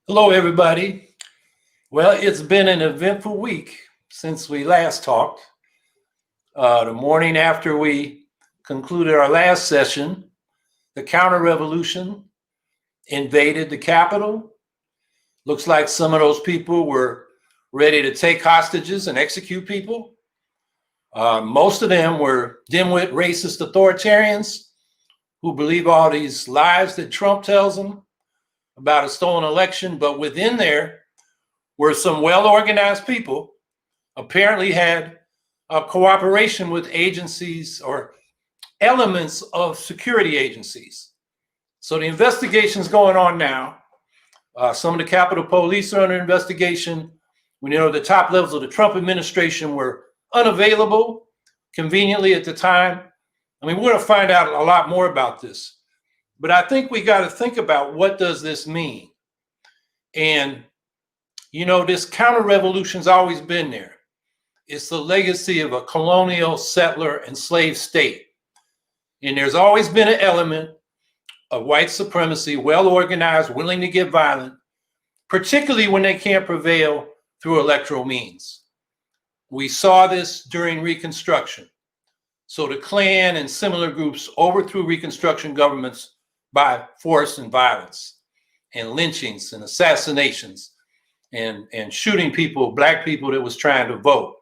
Hello, everybody. Well, it's been an eventful week since we last talked. The morning after we concluded our last session, the counter-revolution invaded the Capitol. Looks like some of those people were ready to take hostages and execute people. Most of them were dimwit, racist authoritarians who believe all these lies that Trump tells them about a stolen election, but within there were some well-organized people, apparently had a cooperation with agencies or elements of security agencies. So the investigation's going on now. Some of the Capitol Police are under investigation. We know the top levels of the Trump administration were unavailable conveniently at the time. I mean, we're going to find out a lot more about this. But I think we got to think about, what does this mean? And, you know, this counter-revolution's always been there. It's the legacy of a colonial, settler, and slave state. And there's always been an element of white supremacy, well-organized, willing to get violent, particularly when they can't prevail through electoral means. We saw this during Reconstruction. So the Klan and similar groups overthrew Reconstruction governments by force and violence, and lynchings and assassinations, and shooting people, black people that was trying to vote.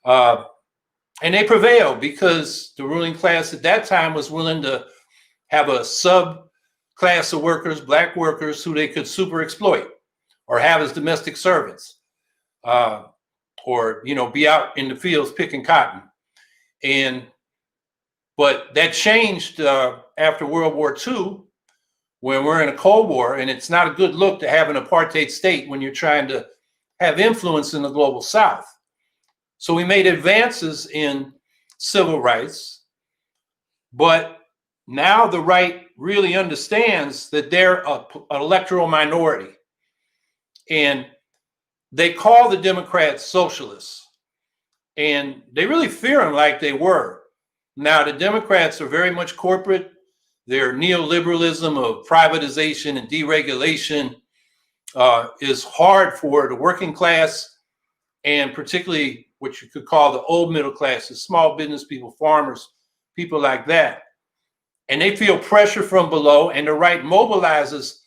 And they prevailed because the ruling class at that time was willing to have a subclass of workers, black workers, who they could super exploit or have as domestic servants, or, you know, be out in the fields picking cotton. But that changed after World War II, when we're in a Cold War, and it's not a good look to have an apartheid state when you're trying to have influence in the global South. So we made advances in civil rights, but now the right really understands that they're an electoral minority. And they call the Democrats socialists, and they really fear them like they were. Now, the Democrats are very much corporate. Their neoliberalism of privatization and deregulation is hard for the working class, and particularly what you could call the old middle classes, small business people, farmers, people like that. And they feel pressure from below, and the right mobilizes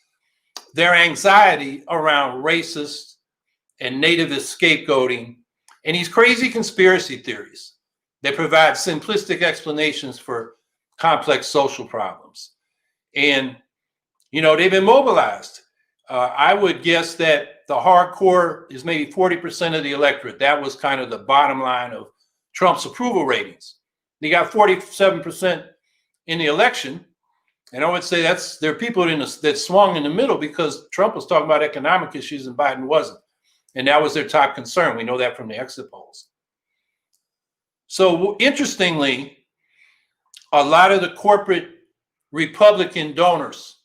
their anxiety around racist and nativist scapegoating and these crazy conspiracy theories. They provide simplistic explanations for complex social problems. And, you know, they've been mobilized. I would guess that the hardcore is maybe 40% of the electorate. That was kind of the bottom line of Trump's approval ratings. He got 47% in the election. And I would say there are people that swung in the middle because Trump was talking about economic issues and Biden wasn't. And that was their top concern. We know that from the exit polls. So interestingly, a lot of the corporate Republican donors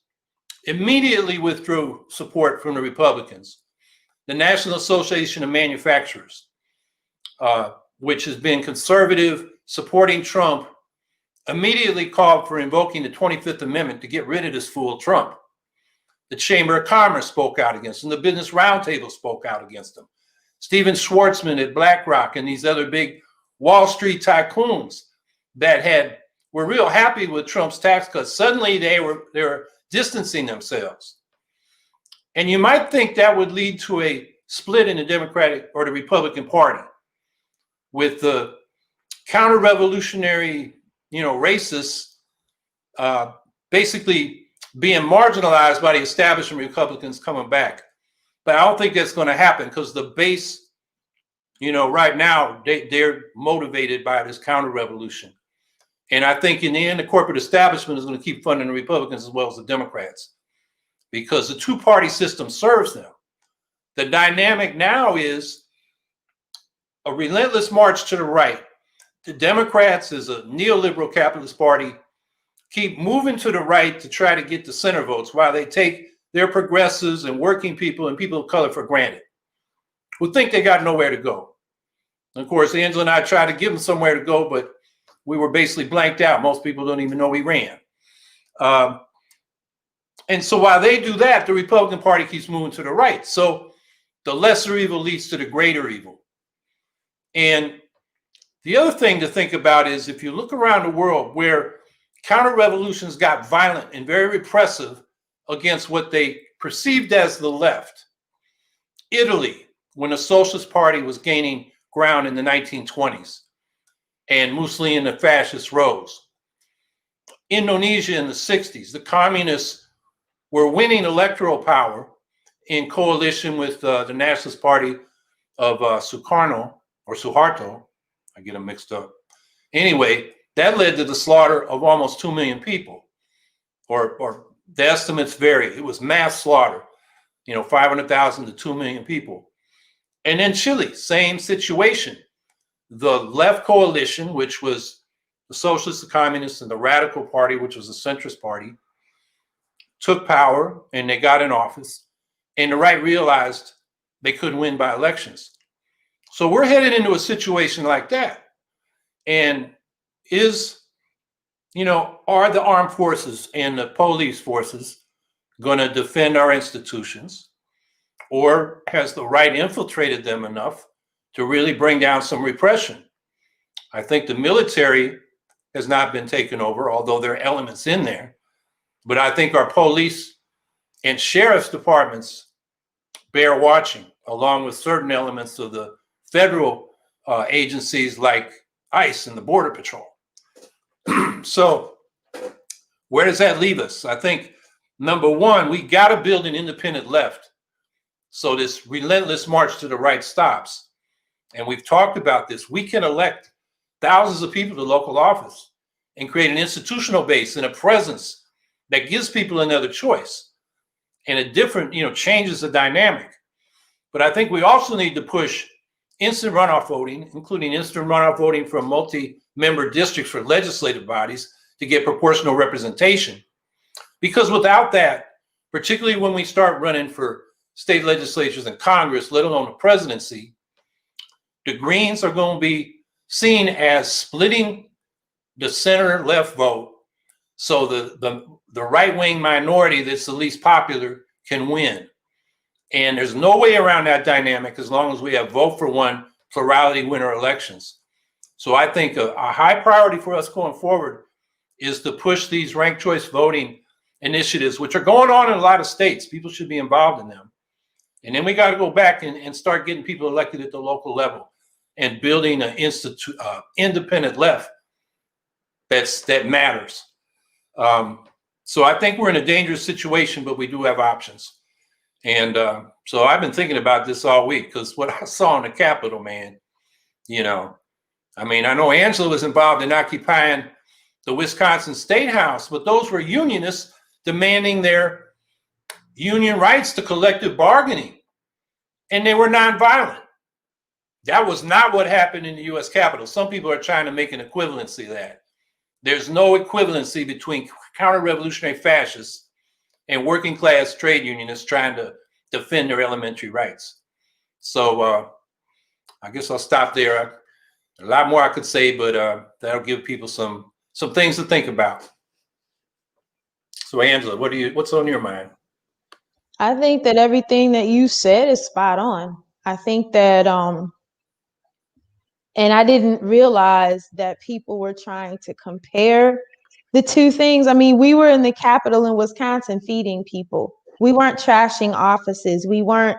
immediately withdrew support from the Republicans. The National Association of Manufacturers, which has been conservative, supporting Trump, immediately called for invoking the 25th Amendment to get rid of this fool Trump. The Chamber of Commerce spoke out against him. The Business Roundtable spoke out against him. Stephen Schwarzman at BlackRock and these other big Wall Street tycoons that were real happy with Trump's tax cuts, suddenly they were distancing themselves. And you might think that would lead to a split in the Democratic or the Republican Party, with the counter-revolutionary, racists basically being marginalized by the establishment Republicans coming back. But I don't think that's going to happen because the base, right now, they're motivated by this counter-revolution. And I think in the end, the corporate establishment is going to keep funding the Republicans as well as the Democrats, because the two-party system serves them. The dynamic now is a relentless march to the right. The Democrats, as a neoliberal capitalist party, keep moving to the right to try to get the center votes, while they take their progressives and working people and people of color for granted, who think they got nowhere to go. And of course, Angela and I tried to give them somewhere to go, but we were basically blanked out. Most people don't even know we ran. And And so while they do that, the Republican Party keeps moving to the right. So the lesser evil leads to the greater evil. And the other thing to think about is if you look around the world where counter-revolutions got violent and very repressive against what they perceived as the left. Italy, when the Socialist Party was gaining ground in the 1920s, and Mussolini and the fascists rose. Indonesia in the 60s, the communists were winning electoral power in coalition with the Nationalist Party of Sukarno, or Suharto. I get them mixed up. Anyway, that led to the slaughter of almost 2 million people, or the estimates vary. It was mass slaughter, 500,000 to 2 million people. And then Chile, same situation. The left coalition, which was the Socialists, the Communists, and the Radical Party, which was the centrist party, took power and they got in office, and the right realized they couldn't win by elections. So we're headed into a situation like that. And are the armed forces and the police forces going to defend our institutions? Or has the right infiltrated them enough to really bring down some repression? I think the military has not been taken over, although there are elements in there. But I think our police and sheriff's departments bear watching, along with certain elements of the federal agencies like ICE and the Border Patrol. So where does that leave us? I think, number one, we got to build an independent left so this relentless march to the right stops. And we've talked about this. We can elect thousands of people to local office and create an institutional base and a presence that gives people another choice and a different, changes the dynamic. But I think we also need to push instant runoff voting, including instant runoff voting from multi-member districts for legislative bodies to get proportional representation. Because without that, particularly when we start running for state legislatures and Congress, let alone the presidency, the Greens are going to be seen as splitting the center-left vote so the right-wing minority that's the least popular can win. And there's no way around that dynamic as long as we have vote for one plurality winner elections. So I think a high priority for us going forward is to push these ranked choice voting initiatives, which are going on in a lot of states. People should be involved in them. And then we got to go back and start getting people elected at the local level and building an independent left that matters. So I think we're in a dangerous situation, but we do have options. And so I've been thinking about this all week because what I saw in the Capitol, man, I know Angela was involved in occupying the Wisconsin State House, but those were unionists demanding their union rights to collective bargaining, and they were nonviolent. That was not what happened in the U.S. Capitol. Some people are trying to make an equivalency of that. There's no equivalency between counter-revolutionary fascists and working class trade unionists trying to defend their elementary rights. So I guess I'll stop there. A lot more I could say, but that'll give people some things to think about. So Angela, what's on your mind? I think that everything that you said is spot on. I think that and I didn't realize that people were trying to compare the two things. I mean, we were in the Capitol in Wisconsin feeding people. We weren't trashing offices. We weren't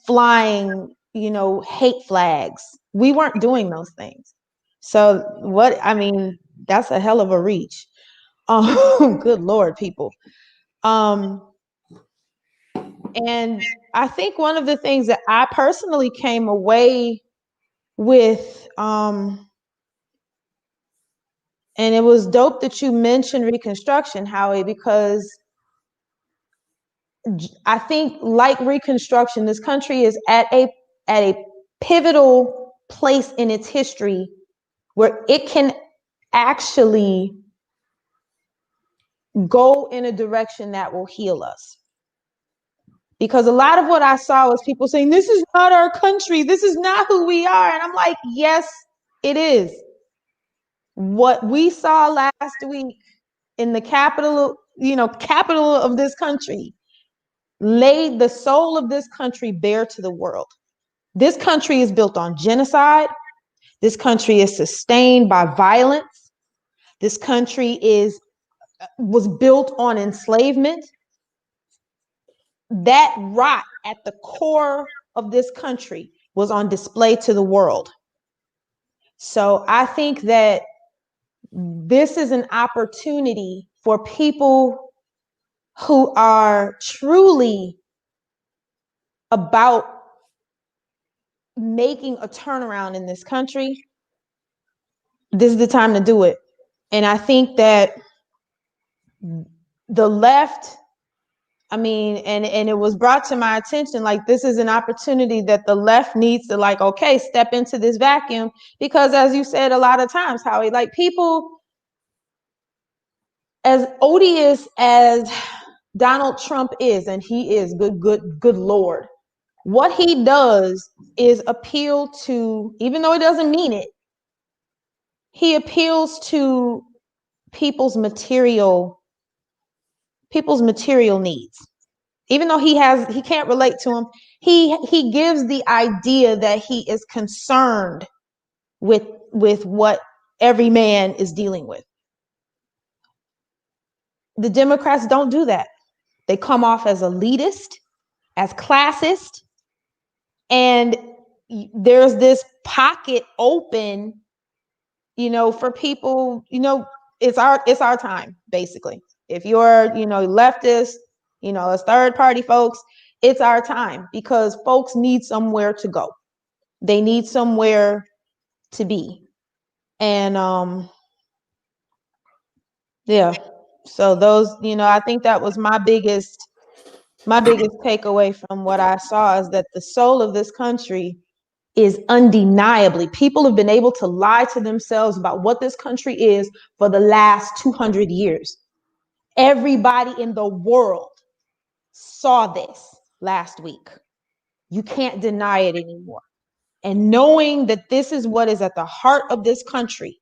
flying, hate flags. We weren't doing those things. So that's a hell of a reach. Good Lord, people. And I think one of the things that I personally came away with, and it was dope that you mentioned Reconstruction, Howie, because I think, like Reconstruction, this country is at a pivotal place in its history where it can actually go in a direction that will heal us. Because a lot of what I saw was people saying, this is not our country, this is not who we are. And I'm like, yes, it is. What we saw last week in the Capitol capital of this country, laid the soul of this country bare to the world. This country is built on genocide. This country is sustained by violence. This country was built on enslavement. That rot at the core of this country was on display to the world. So I think that this is an opportunity for people who are truly about making a turnaround in this country. This is the time to do it. And I think that the left, and it was brought to my attention, like, this is an opportunity that the left needs to, like, okay, step into this vacuum, because as you said a lot of times, Howie, like, people, as odious as Donald Trump is, and he is, good Lord, what he does is appeal to, even though he doesn't mean it, he appeals to people's material needs. Even though he can't relate to them, he gives the idea that he is concerned with what every man is dealing with. The Democrats don't do that. They come off as elitist, as classist, and there's this pocket open, for people, it's our time, basically. If you're, leftist, as third party folks, it's our time, because folks need somewhere to go. They need somewhere to be. And yeah, so those, I think that was my biggest takeaway from what I saw, is that the soul of this country is undeniably, people have been able to lie to themselves about what this country is for the last 200 years. Everybody in the world saw this last week. You can't deny it anymore. And knowing that this is what is at the heart of this country,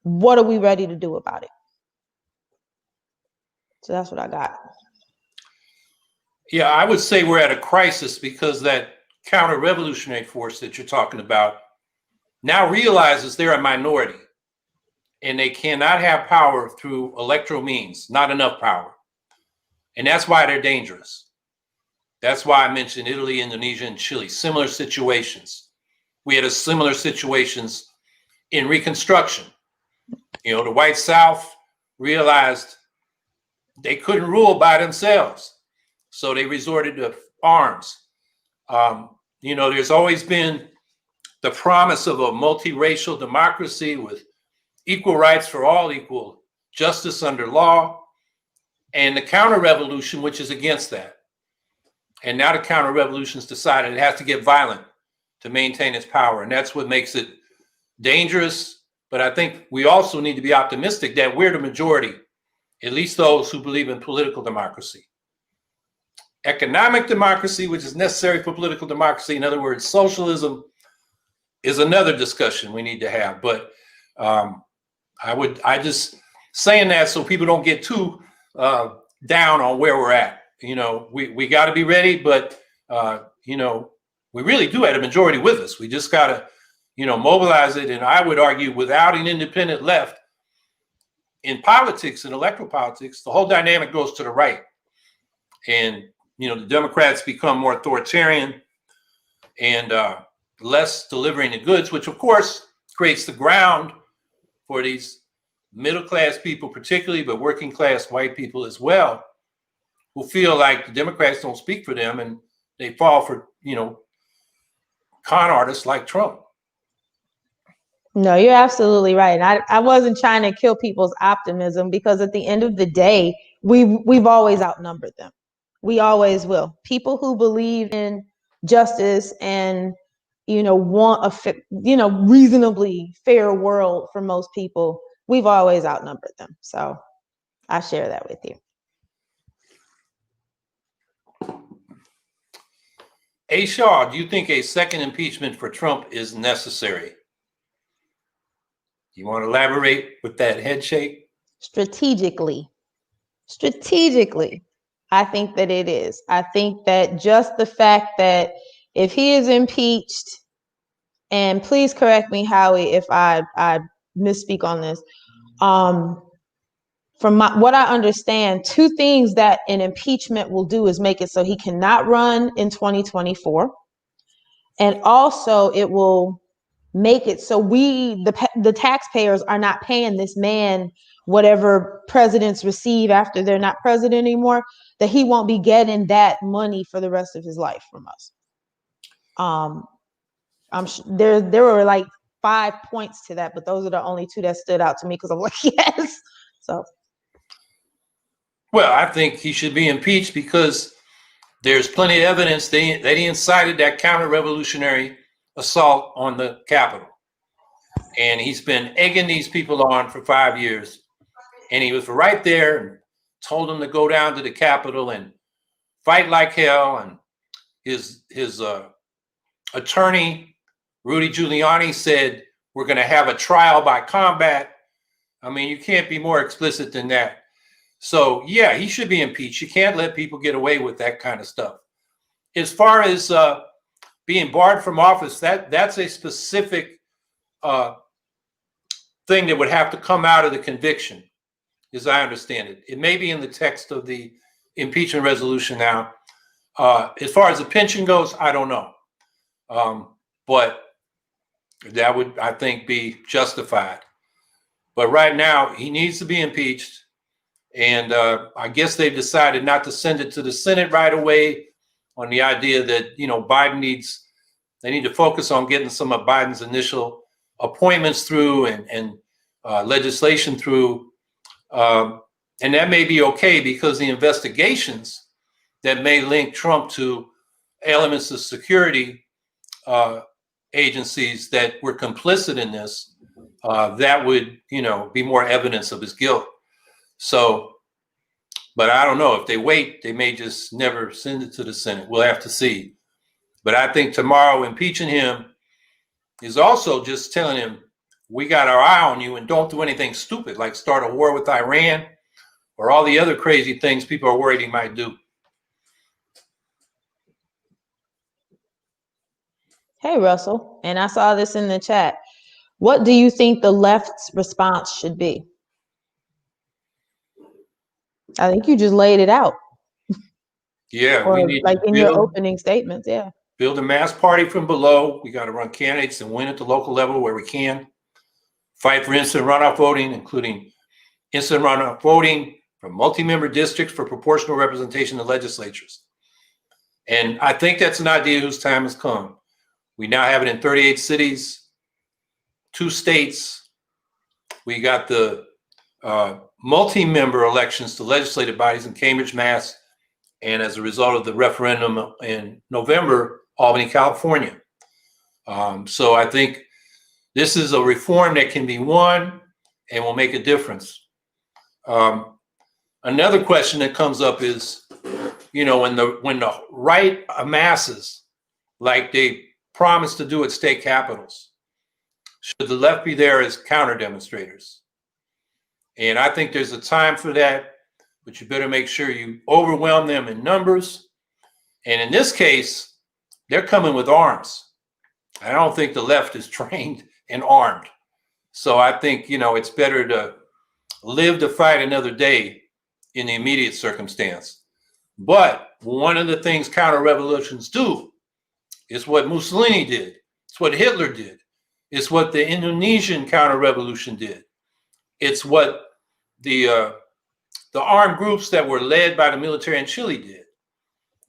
what are we ready to do about it? So that's what I got. Yeah, I would say we're at a crisis, because that counter-revolutionary force that you're talking about now realizes they're a minority and they cannot have power through electoral means, not enough power. And that's why they're dangerous. That's why I mentioned Italy, Indonesia, and Chile, similar situations. We had a similar situations in Reconstruction. The white South realized they couldn't rule by themselves, so they resorted to arms. There's always been the promise of a multiracial democracy with equal rights for all, equal justice under law, and the counter-revolution, which is against that. And now the counter-revolution's decided it has to get violent to maintain its power, and that's what makes it dangerous. But I think we also need to be optimistic that we're the majority, at least those who believe in political democracy. Economic democracy, which is necessary for political democracy, in other words, socialism, is another discussion we need to have. But I just saying that so people don't get too down on where we're at. We got to be ready, but we really do have a majority with us. We just got to, mobilize it. And I would argue, without an independent left in politics and electoral politics, the whole dynamic goes to the right. And the Democrats become more authoritarian and less delivering the goods, which of course creates the ground for these middle-class people particularly, but working-class white people as well, who feel like the Democrats don't speak for them, and they fall for, con artists like Trump. No, you're absolutely right. And I wasn't trying to kill people's optimism, because at the end of the day, we've always outnumbered them. We always will. People who believe in justice and, want a, reasonably fair world for most people, we've always outnumbered them. So I share that with you. A. Shaw, do you think a second impeachment for Trump is necessary? You want to elaborate with that head shake? Strategically. Strategically, I think that it is. I think that just the fact that if he is impeached, and please correct me, Howie, if I misspeak on this. From what I understand, two things that an impeachment will do is make it so he cannot run in 2024. And also it will make it so the taxpayers are not paying this man whatever presidents receive after they're not president anymore, that he won't be getting that money for the rest of his life from us. I'm there were like 5 points to that, but those are the only two that stood out to me because I'm like, yes. So, well, I think he should be impeached because there's plenty of evidence that he incited that counter-revolutionary assault on the Capitol. And he's been egging these people on for 5 years. And he was right there and told them to go down to the Capitol and fight like hell. And his attorney, Rudy Giuliani, said, we're going to have a trial by combat. I mean, you can't be more explicit than that. So, yeah, he should be impeached. You can't let people get away with that kind of stuff. As far as being barred from office, that's a specific thing that would have to come out of the conviction, as I understand it. It may be in the text of the impeachment resolution now. As far as the pension goes, I don't know. But that would, I think, be justified. But right now, he needs to be impeached. And I guess they've decided not to send it to the Senate right away on the idea that, they need to focus on getting some of Biden's initial appointments through and legislation through. And that may be okay because the investigations that may link Trump to elements of security agencies that were complicit in this, that would, be more evidence of his guilt. So, but I don't know. If they wait, they may just never send it to the Senate. We'll have to see. But I think tomorrow impeaching him is also just telling him, we got our eye on you and don't do anything stupid, like start a war with Iran or all the other crazy things people are worried he might do. hey, Russell, and I saw this in the chat. What do you think the left's response should be? I think you just laid it out. Yeah, Or we need like to in your opening statements, yeah. build a mass party from below. We got to run candidates and win at the local level where we can. Fight for instant runoff voting, including instant runoff voting from multi-member districts for proportional representation in legislatures. And I think that's an idea whose time has come. We now have it in 38 cities, 2 states. We got the multi-member elections to legislative bodies in Cambridge, Mass., and as a result of the referendum in November, Albany, California. So I think this is a reform that can be won and will make a difference. Another question that comes up is, when the right amasses, like they promised to do at state capitals, should the left be there as counter demonstrators? And I think there's a time for that, but you better make sure you overwhelm them in numbers. And in this case, they're coming with arms. I don't think the left is trained and armed. So I think, it's better to live to fight another day in the immediate circumstance. But one of the things counter-revolutions do is what Mussolini did. It's what Hitler did. It's what the Indonesian counter-revolution did. It's what the armed groups that were led by the military in Chile did.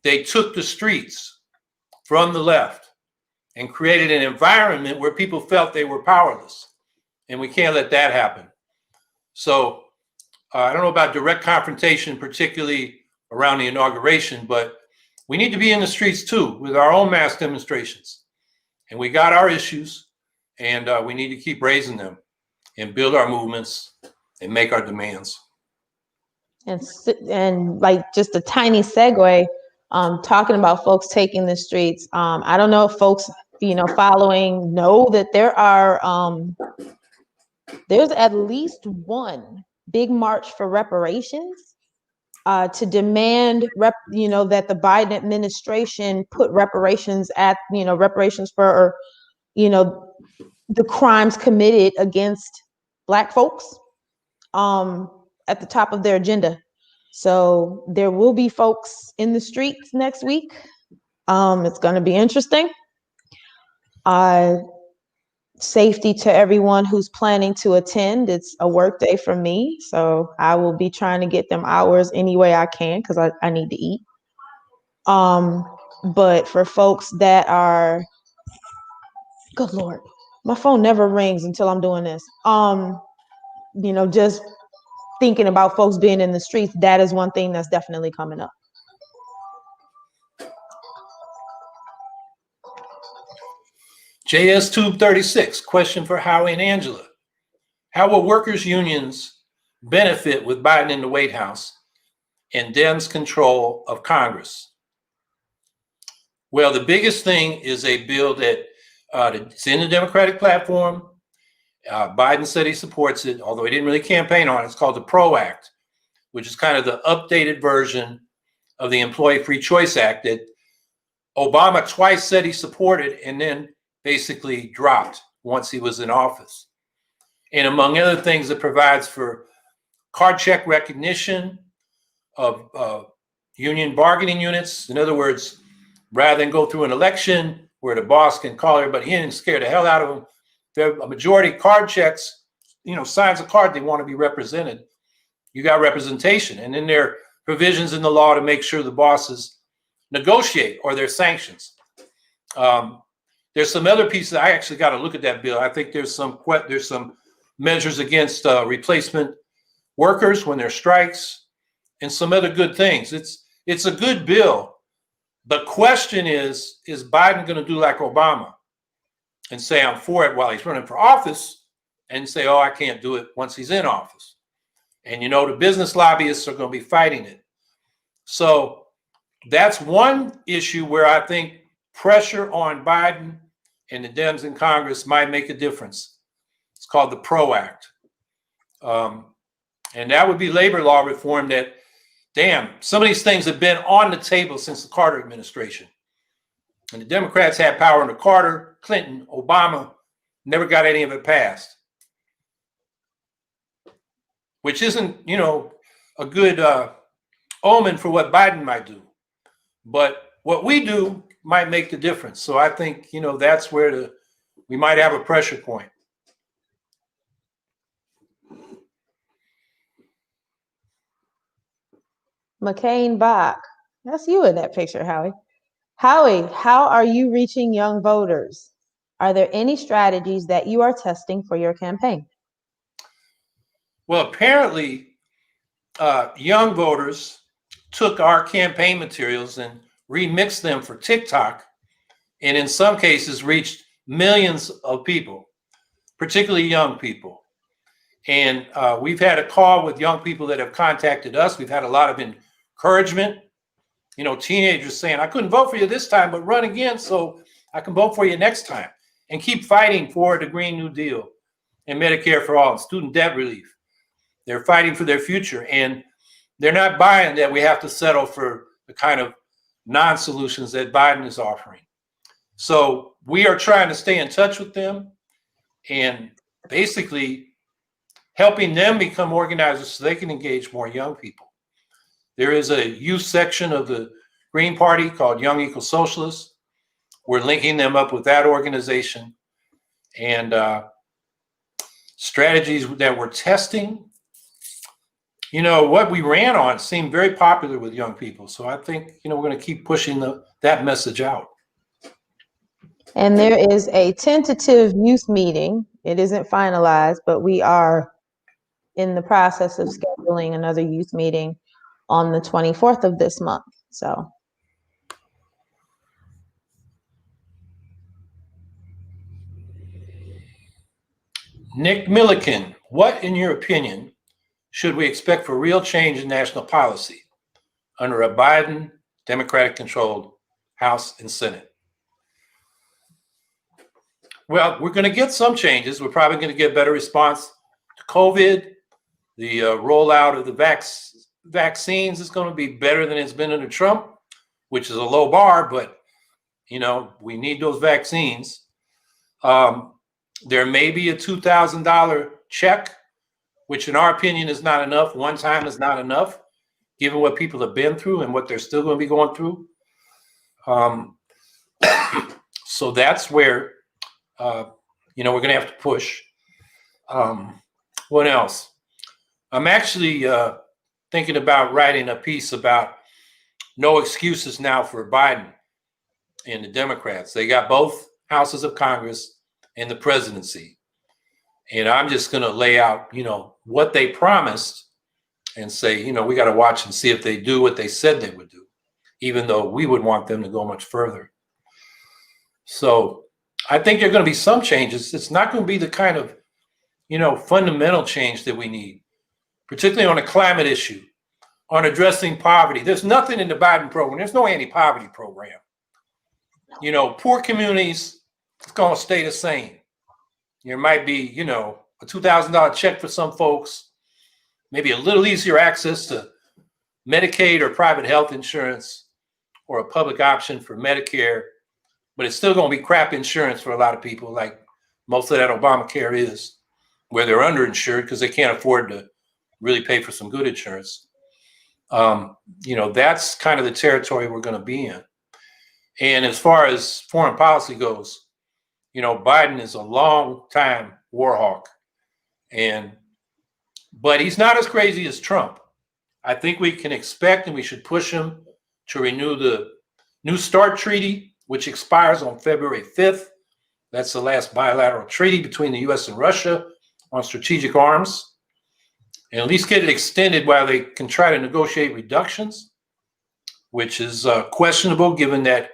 They took the streets from the left and created an environment where people felt they were powerless. And we can't let that happen. So I don't know about direct confrontation, particularly around the inauguration, but we need to be in the streets too with our own mass demonstrations. And we got our issues, and we need to keep raising them and build our movements and make our demands. And like just a tiny segue, talking about folks taking the streets. I don't know if folks, following know that there are, there's at least one big march for reparations to demand that the Biden administration put reparations for the crimes committed against Black folks at the top of their agenda. So there will be folks in the streets next week. It's going to be interesting. Safety to everyone who's planning to attend. It's a work day for me, so I will be trying to get them hours any way I can because I need to eat. But for folks that are, good Lord, my phone never rings until I'm doing this. Just thinking about folks being in the streets, that is one thing that's definitely coming up. JS Tube 36, question for Howie and Angela. How will workers' unions benefit with Biden in the White House and Dems' control of Congress? Well, the biggest thing is a bill that it's in the Democratic platform. Biden said he supports it, although he didn't really campaign on it. It's called the PRO Act, which is kind of the updated version of the Employee Free Choice Act that Obama twice said he supported and then basically dropped once he was in office. And among other things, it provides for card check recognition of union bargaining units. In other words, rather than go through an election where the boss can call everybody in and scare the hell out of them, there a majority card checks, signs a card they want to be represented. You got representation. And then there are provisions in the law to make sure the bosses negotiate or there's sanctions. There's some other pieces. I actually got to look at that bill. I think there's some measures against replacement workers when there's strikes and some other good things. It's a good bill. The question is Biden going to do like Obama and say I'm for it while he's running for office and say, oh, I can't do it once he's in office? And the business lobbyists are going to be fighting it. So that's one issue where I think pressure on Biden and the Dems in Congress might make a difference. It's called the PRO Act. And that would be labor law reform that, some of these things have been on the table since the Carter administration. And the Democrats had power under Carter, Clinton, Obama, never got any of it passed. Which isn't, a good omen for what Biden might do. But what we do might make the difference. So I think, that's where we might have a pressure point. McCain Bach. That's you in that picture, Howie. Howie, how are you reaching young voters? Are there any strategies that you are testing for your campaign? Well, apparently, young voters took our campaign materials and remixed them for TikTok, and in some cases reached millions of people, particularly young people. And we've had a call with young people that have contacted us. We've had a lot of encouragement. Teenagers saying, I couldn't vote for you this time, but run again so I can vote for you next time. And keep fighting for the Green New Deal and Medicare for all and student debt relief. They're fighting for their future. And they're not buying that we have to settle for the kind of non-solutions that Biden is offering. So we are trying to stay in touch with them and basically helping them become organizers so they can engage more young people. There is a youth section of the Green Party called Young Equals Socialists. We're linking them up with that organization. And strategies that we're testing, what we ran on seemed very popular with young people. So I think, we're going to keep pushing that message out. And there is a tentative youth meeting. It isn't finalized, but we are in the process of scheduling another youth meeting on the 24th of this month. So. Nick Milliken, what, in your opinion, should we expect for real change in national policy under a Biden Democratic-controlled House and Senate? Well, we're going to get some changes. We're probably going to get better response to COVID, the rollout of the vaccines is going to be better than it's been under Trump, which is a low bar, but we need those vaccines. There may be a $2,000 check, which in our opinion is not enough. One time is not enough, given what people have been through and what they're still going to be going through. So that's where, we're going to have to push. What else? I'm actually thinking about writing a piece about no excuses now for Biden and the Democrats. They got both houses of Congress and the presidency. And I'm just going to lay out, what they promised and say, we got to watch and see if they do what they said they would do, even though we would want them to go much further. So I think there are going to be some changes. It's not going to be the kind of, fundamental change that we need, particularly on the climate issue, on addressing poverty. There's nothing in the Biden program. There's no anti-poverty program. Poor communities, it's going to stay the same. There might be, a $2,000 check for some folks, maybe a little easier access to Medicaid or private health insurance, or a public option for Medicare, but it's still going to be crap insurance for a lot of people, like most of that Obamacare is, where they're underinsured because they can't afford to really pay for some good insurance. That's kind of the territory we're going to be in. And as far as foreign policy goes, Biden is a long time war hawk, but he's not as crazy as Trump. I think we can expect and we should push him to renew the New START treaty, which expires on February 5th. That's the last bilateral treaty between the U.S. and Russia on strategic arms, and at least get it extended while they can try to negotiate reductions, which is questionable given that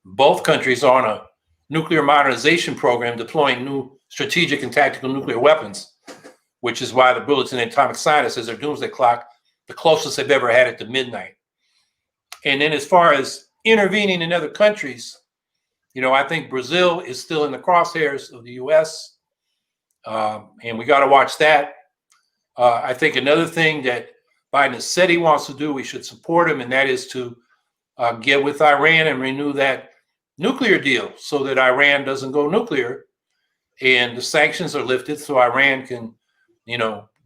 both countries are on a nuclear modernization program deploying new strategic and tactical nuclear weapons, which is why the Bulletin of Atomic Scientists says their doomsday clock, the closest they've ever had it to midnight. And then as far as intervening in other countries, I think Brazil is still in the crosshairs of the U.S., and we got to watch that. I think another thing that Biden has said he wants to do, we should support him, and that is to get with Iran and renew that nuclear deal so that Iran doesn't go nuclear and the sanctions are lifted so Iran can,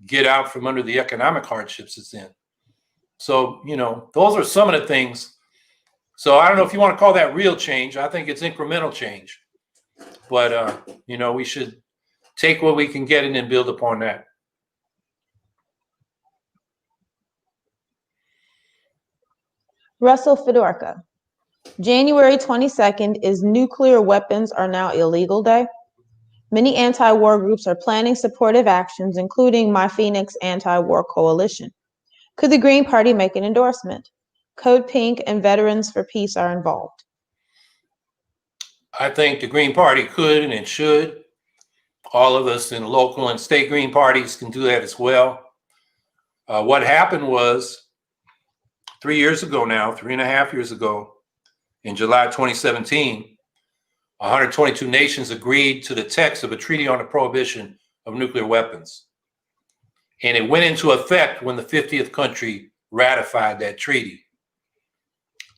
get out from under the economic hardships it's in. So, those are some of the things. So I don't know if you want to call that real change. I think it's incremental change. But, we should take what we can get and then build upon that. Russell Fedorka. January 22nd is Nuclear Weapons Are Now Illegal Day. Many anti-war groups are planning supportive actions, including My Phoenix Anti-War Coalition. Could the Green Party make an endorsement? Code Pink and Veterans for Peace are involved. I think the Green Party could and it should. All of us in local and state Green parties can do that as well. What happened was 3 years ago now, 3.5 years ago, in July 2017, 122 nations agreed to the text of a treaty on the prohibition of nuclear weapons. And it went into effect when the 50th country ratified that treaty.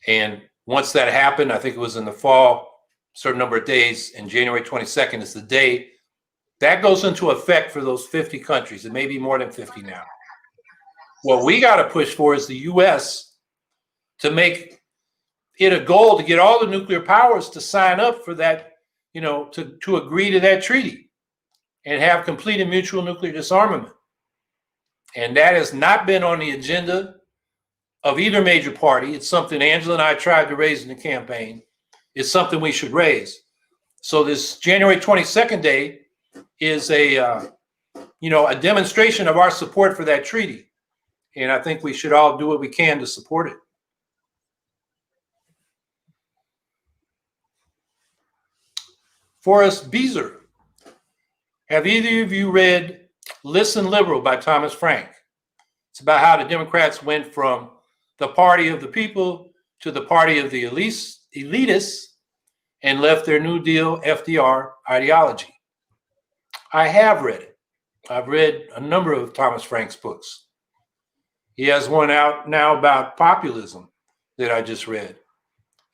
And once that happened, I think it was in the fall, a certain number of days, and January 22nd is the day that goes into effect for those 50 countries. It may be more than 50 now. What we got to push for is the U.S. to make it a goal to get all the nuclear powers to sign up for that, to agree to that treaty and have complete and mutual nuclear disarmament. And that has not been on the agenda of either major party. It's something Angela and I tried to raise in the campaign. It's something we should raise. So this January 22nd day is a demonstration of our support for that treaty. And I think we should all do what we can to support it. Forrest Beezer, have either of you read Listen Liberal by Thomas Frank? It's about how the Democrats went from the party of the people to the party of the elitists and left their New Deal FDR ideology. I have read it. I've read a number of Thomas Frank's books. He has one out now about populism that I just read.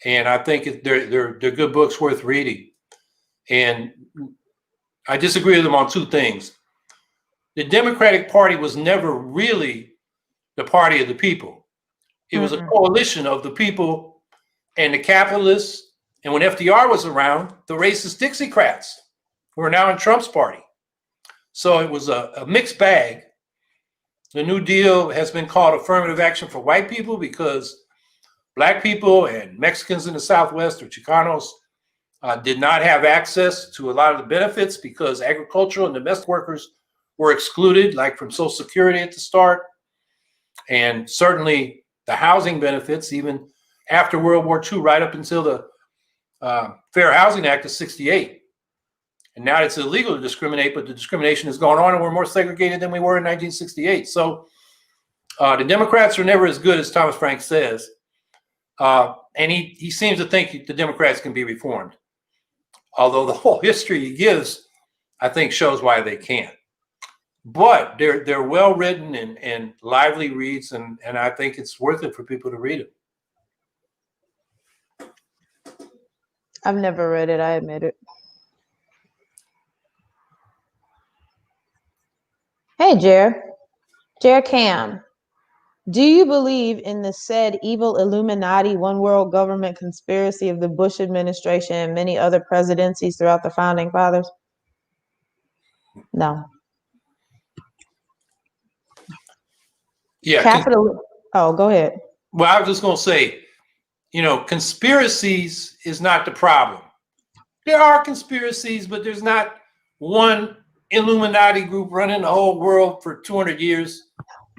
And I think they're good books worth reading. And I disagree with him on two things. The Democratic Party was never really the party of the people. It was a coalition of the people and the capitalists. And when FDR was around, the racist Dixiecrats, who are now in Trump's party. So it was a mixed bag. The New Deal has been called affirmative action for white people because Black people and Mexicans in the Southwest, or Chicanos, did not have access to a lot of the benefits because agricultural and domestic workers were excluded, like from Social Security at the start. And certainly the housing benefits, even after World War II, right up until the Fair Housing Act of 68. And now it's illegal to discriminate, but the discrimination has gone on and we're more segregated than we were in 1968. So the Democrats are never as good as Thomas Frank says. And he seems to think the Democrats can be reformed. Although the whole history he gives, I think, shows why they can't. But they're well written and lively reads, and I think it's worth it for people to read it. I've never read it, I admit it. Hey, Jer Cam, do you believe in the said evil Illuminati one world government conspiracy of the Bush administration and many other presidencies throughout the founding fathers? No. Yeah. Oh, go ahead. Well, I was just going to say, conspiracies is not the problem. There are conspiracies, but there's not one Illuminati group running the whole world for 200 years.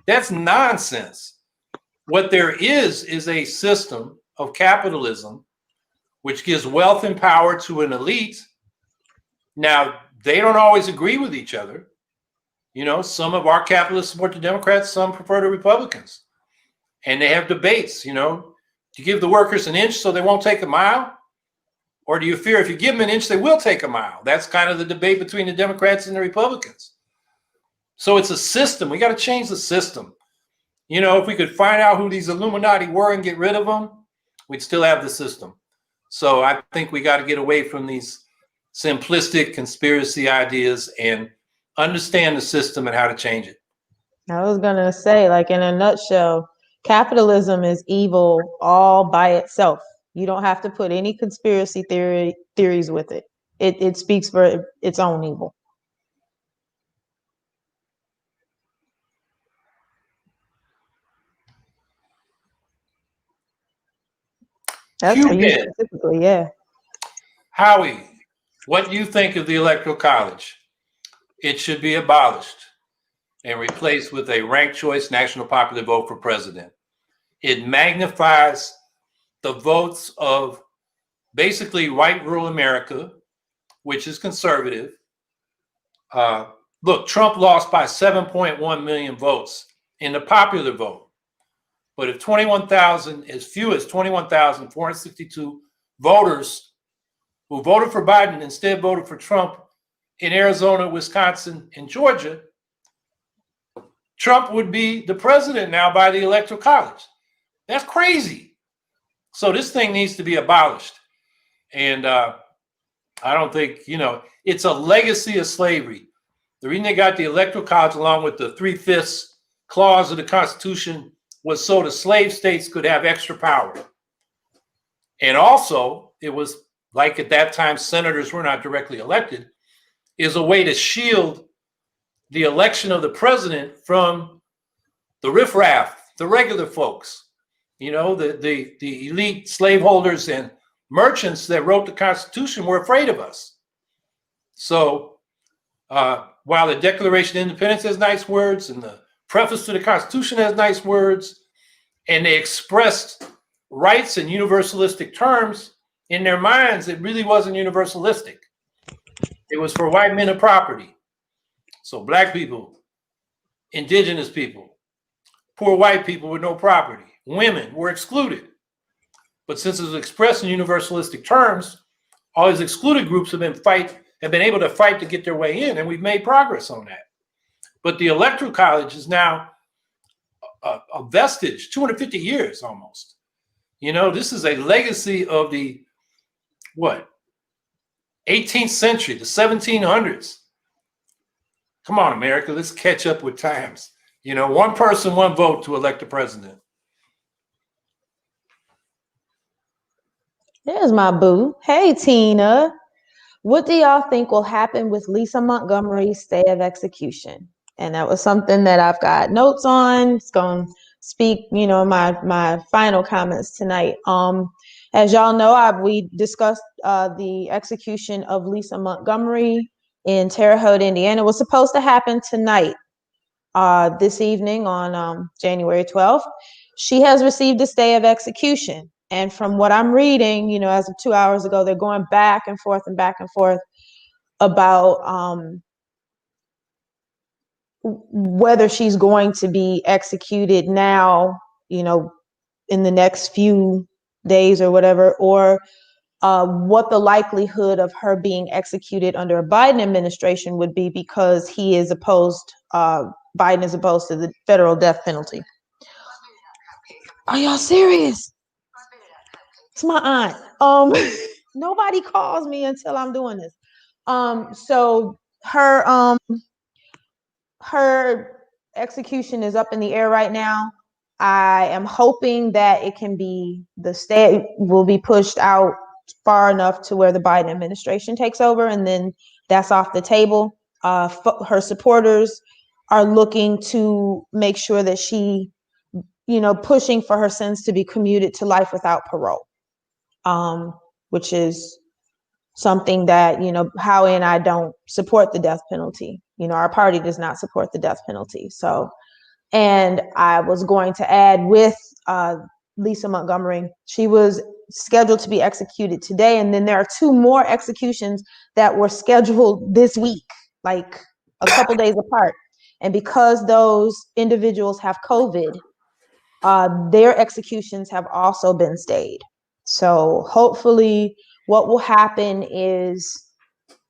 That's nonsense. What there is a system of capitalism which gives wealth and power to an elite. Now, they don't always agree with each other. Some of our capitalists support the Democrats, some prefer the Republicans. And they have debates, do you give the workers an inch so they won't take a mile? Or do you fear if you give them an inch, they will take a mile? That's kind of the debate between the Democrats and the Republicans. So it's a system. We got to change the system. If we could find out who these Illuminati were and get rid of them, we'd still have the system. So I think we got to get away from these simplistic conspiracy ideas and understand the system and how to change it. I was going to say, like, in a nutshell, capitalism is evil all by itself. You don't have to put any conspiracy theories with it. It speaks for its own evil. That's for you specifically, yeah. Howie, what do you think of the Electoral College? It should be abolished and replaced with a ranked choice national popular vote for president. It magnifies the votes of basically white rural America, which is conservative. Look, Trump lost by 7.1 million votes in the popular vote. But if as few as 21,462 voters who voted for Biden instead voted for Trump in Arizona, Wisconsin, and Georgia, Trump would be the president now by the Electoral College. That's crazy. So this thing needs to be abolished. And I don't think, it's a legacy of slavery. The reason they got the Electoral College along with the 3/5 clause of the Constitution was so the slave states could have extra power. And also, it was like at that time, senators were not directly elected, is a way to shield the election of the president from the riffraff, the regular folks, the elite slaveholders and merchants that wrote the Constitution were afraid of us. So while the Declaration of Independence has nice words and the preface to the Constitution has nice words, and they expressed rights in universalistic terms, in their minds, it really wasn't universalistic. It was for white men and property. So Black people, indigenous people, poor white people with no property, women were excluded. But since it was expressed in universalistic terms, all these excluded groups have been able to fight to get their way in, and we've made progress on that. But the Electoral College is now a vestige, 250 years almost. You know, this is a legacy of the, what, 18th century, the 1700s. Come on, America, let's catch up with times. You know, one person, one vote to elect a president. There's my boo. Hey, Tina. What do y'all think will happen with Lisa Montgomery's stay of execution? And that was something that I've got notes on. It's going to speak, you know, my final comments tonight. As y'all know, we discussed the execution of Lisa Montgomery in Terre Haute, Indiana. It was supposed to happen tonight, this evening on January 12th. She has received a stay of execution. And from what I'm reading, you know, as of 2 hours ago, they're going back and forth about whether she's going to be executed now, you know, in the next few days or whatever, or what the likelihood of her being executed under a Biden administration would be, because he is opposed, Biden is opposed to the federal death penalty. Are y'all serious? It's my aunt. Nobody calls me until I'm doing this. So her execution is up in the air right now. I am hoping that the stay will be pushed out far enough to where the Biden administration takes over, and then that's off the table. Her supporters are looking to make sure that she, you know, pushing for her sentence to be commuted to life without parole, which is something that, you know, Howie and I don't support the death penalty. You know, our party does not support the death penalty. So, and I was going to add with Lisa Montgomery, she was scheduled to be executed today. And then there are 2 more executions that were scheduled this week, like a couple days apart. And because those individuals have COVID, their executions have also been stayed. So hopefully what will happen is,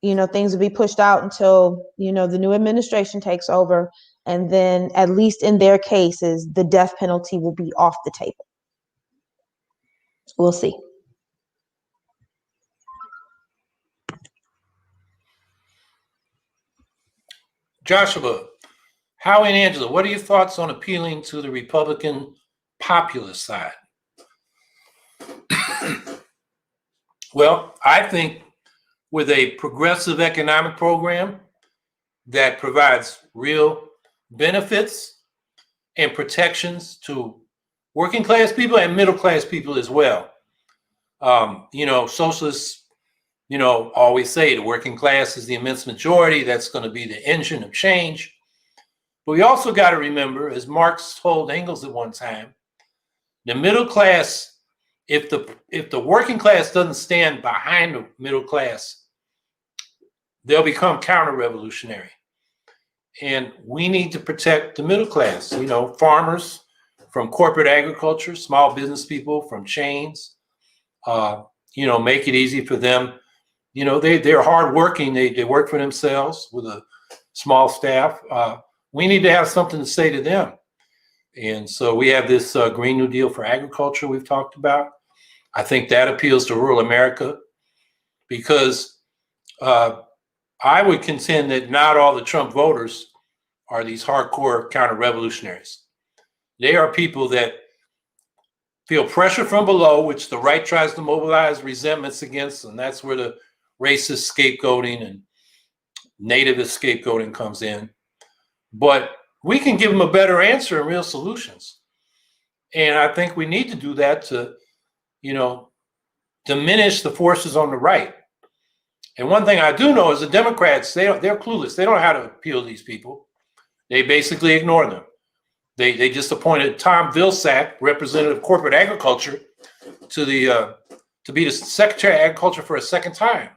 you know, things will be pushed out until, you know, the new administration takes over. And then at least in their cases, the death penalty will be off the table. We'll see. Joshua, Howie and Angela, what are your thoughts on appealing to the Republican populist side? Well, I think with a progressive economic program that provides real benefits and protections to working class people and middle class people as well. You know, socialists, you know, always say the working class is the immense majority. That's going to be the engine of change. But we also got to remember, as Marx told Engels at one time, the middle class, if the working class doesn't stand behind the middle class, they'll become counter-revolutionary. And we need to protect the middle class, you know, farmers from corporate agriculture, small business people from chains, you know, make it easy for them. You know, they're hardworking. They work for themselves with a small staff. We need to have something to say to them. And so we have this Green New Deal for agriculture we've talked about. I think that appeals to rural America, because I would contend that not all the Trump voters are these hardcore counter-revolutionaries. They are people that feel pressure from below, which the right tries to mobilize resentments against, and that's where the racist scapegoating and nativist scapegoating comes in. But we can give them a better answer and real solutions. And I think we need to do that to, you know, diminish the forces on the right. And one thing I do know is the Democrats, they're clueless. They don't know how to appeal to these people. They basically ignore them. They just appointed Tom Vilsack, representative of corporate agriculture, to be the Secretary of Agriculture for a second time.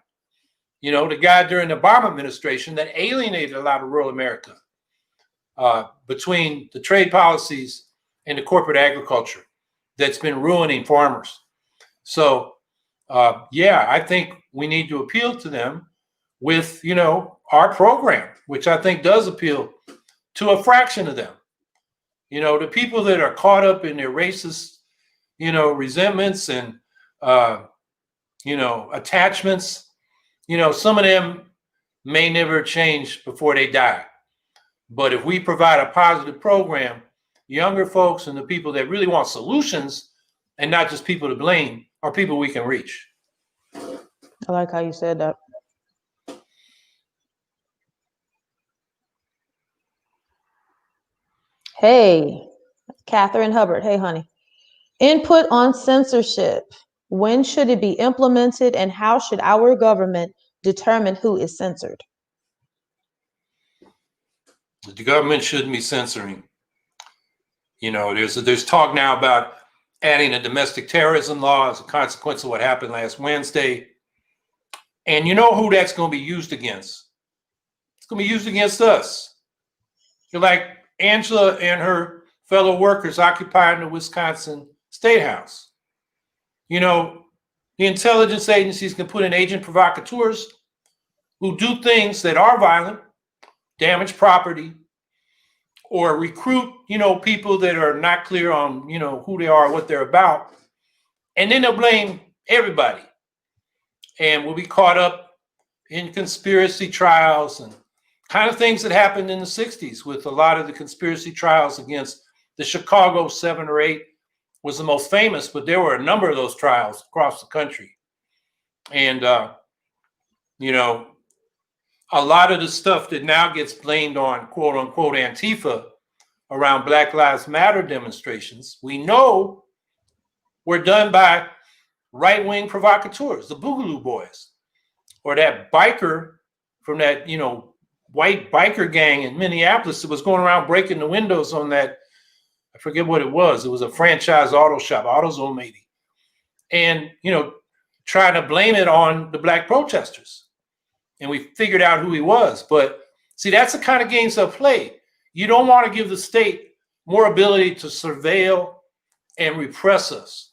You know, the guy during the Obama administration that alienated a lot of rural America between the trade policies and the corporate agriculture that's been ruining farmers. So, yeah, I think we need to appeal to them with, you know, our program, which I think does appeal to a fraction of them. You know, the people that are caught up in their racist, you know, resentments and, you know, attachments, you know, some of them may never change before they die. But if we provide a positive program, younger folks and the people that really want solutions and not just people to blame are people we can reach. I like how you said that. Hey, Catherine Hubbard. Hey, honey. Input on censorship. When should it be implemented, and how should our government determine who is censored? The government shouldn't be censoring. You know, there's talk now about adding a domestic terrorism law as a consequence of what happened last Wednesday. And you know who that's going to be used against? It's going to be used against us. You're like Angela and her fellow workers occupying the Wisconsin State House. You know, the intelligence agencies can put in agent provocateurs who do things that are violent, damage property, or recruit, you know, people that are not clear on, you know, who they are, what they're about. And then they'll blame everybody. And we'll be caught up in conspiracy trials and kind of things that happened in the 60s with a lot of the conspiracy trials against the Chicago 7 or 8 was the most famous, but there were a number of those trials across the country. And, you know, a lot of the stuff that now gets blamed on quote unquote Antifa around Black Lives Matter demonstrations, we know were done by right-wing provocateurs, the Boogaloo Boys, or that biker from that, you know, white biker gang in Minneapolis that was going around breaking the windows on that, I forget what it was. It was a franchise auto shop, AutoZone maybe. And, you know, trying to blame it on the black protesters. And we figured out who he was. But see, that's the kind of games they'll play. You don't want to give the state more ability to surveil and repress us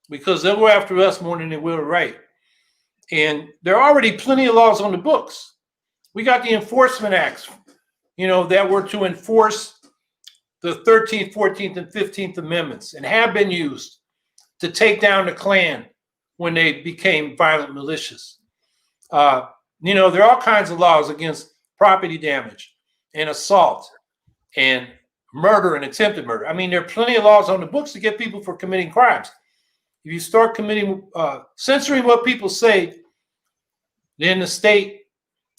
because they'll go after us more than they will the right. And there are already plenty of laws on the books. We got the enforcement acts, you know, that were to enforce the 13th, 14th, and 15th Amendments and have been used to take down the Klan when they became violent militias. You know, there are all kinds of laws against property damage and assault and murder and attempted murder. I mean, there are plenty of laws on the books to get people for committing crimes. If you start censoring what people say, then the state,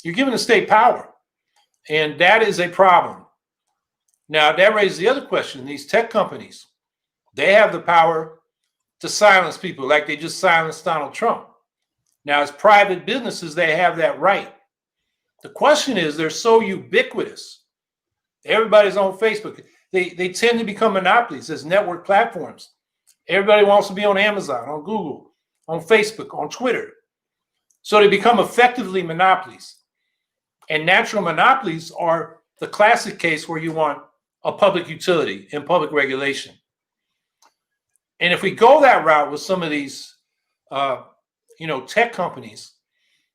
you're giving the state power. And that is a problem. Now, that raises the other question. These tech companies, they have the power to silence people like they just silenced Donald Trump. Now, as private businesses, they have that right. The question is, they're so ubiquitous. Everybody's on Facebook. They tend to become monopolies as network platforms. Everybody wants to be on Amazon, on Google, on Facebook, on Twitter. So they become effectively monopolies. And natural monopolies are the classic case where you want a public utility and public regulation. And if we go that route with some of these, you know, tech companies,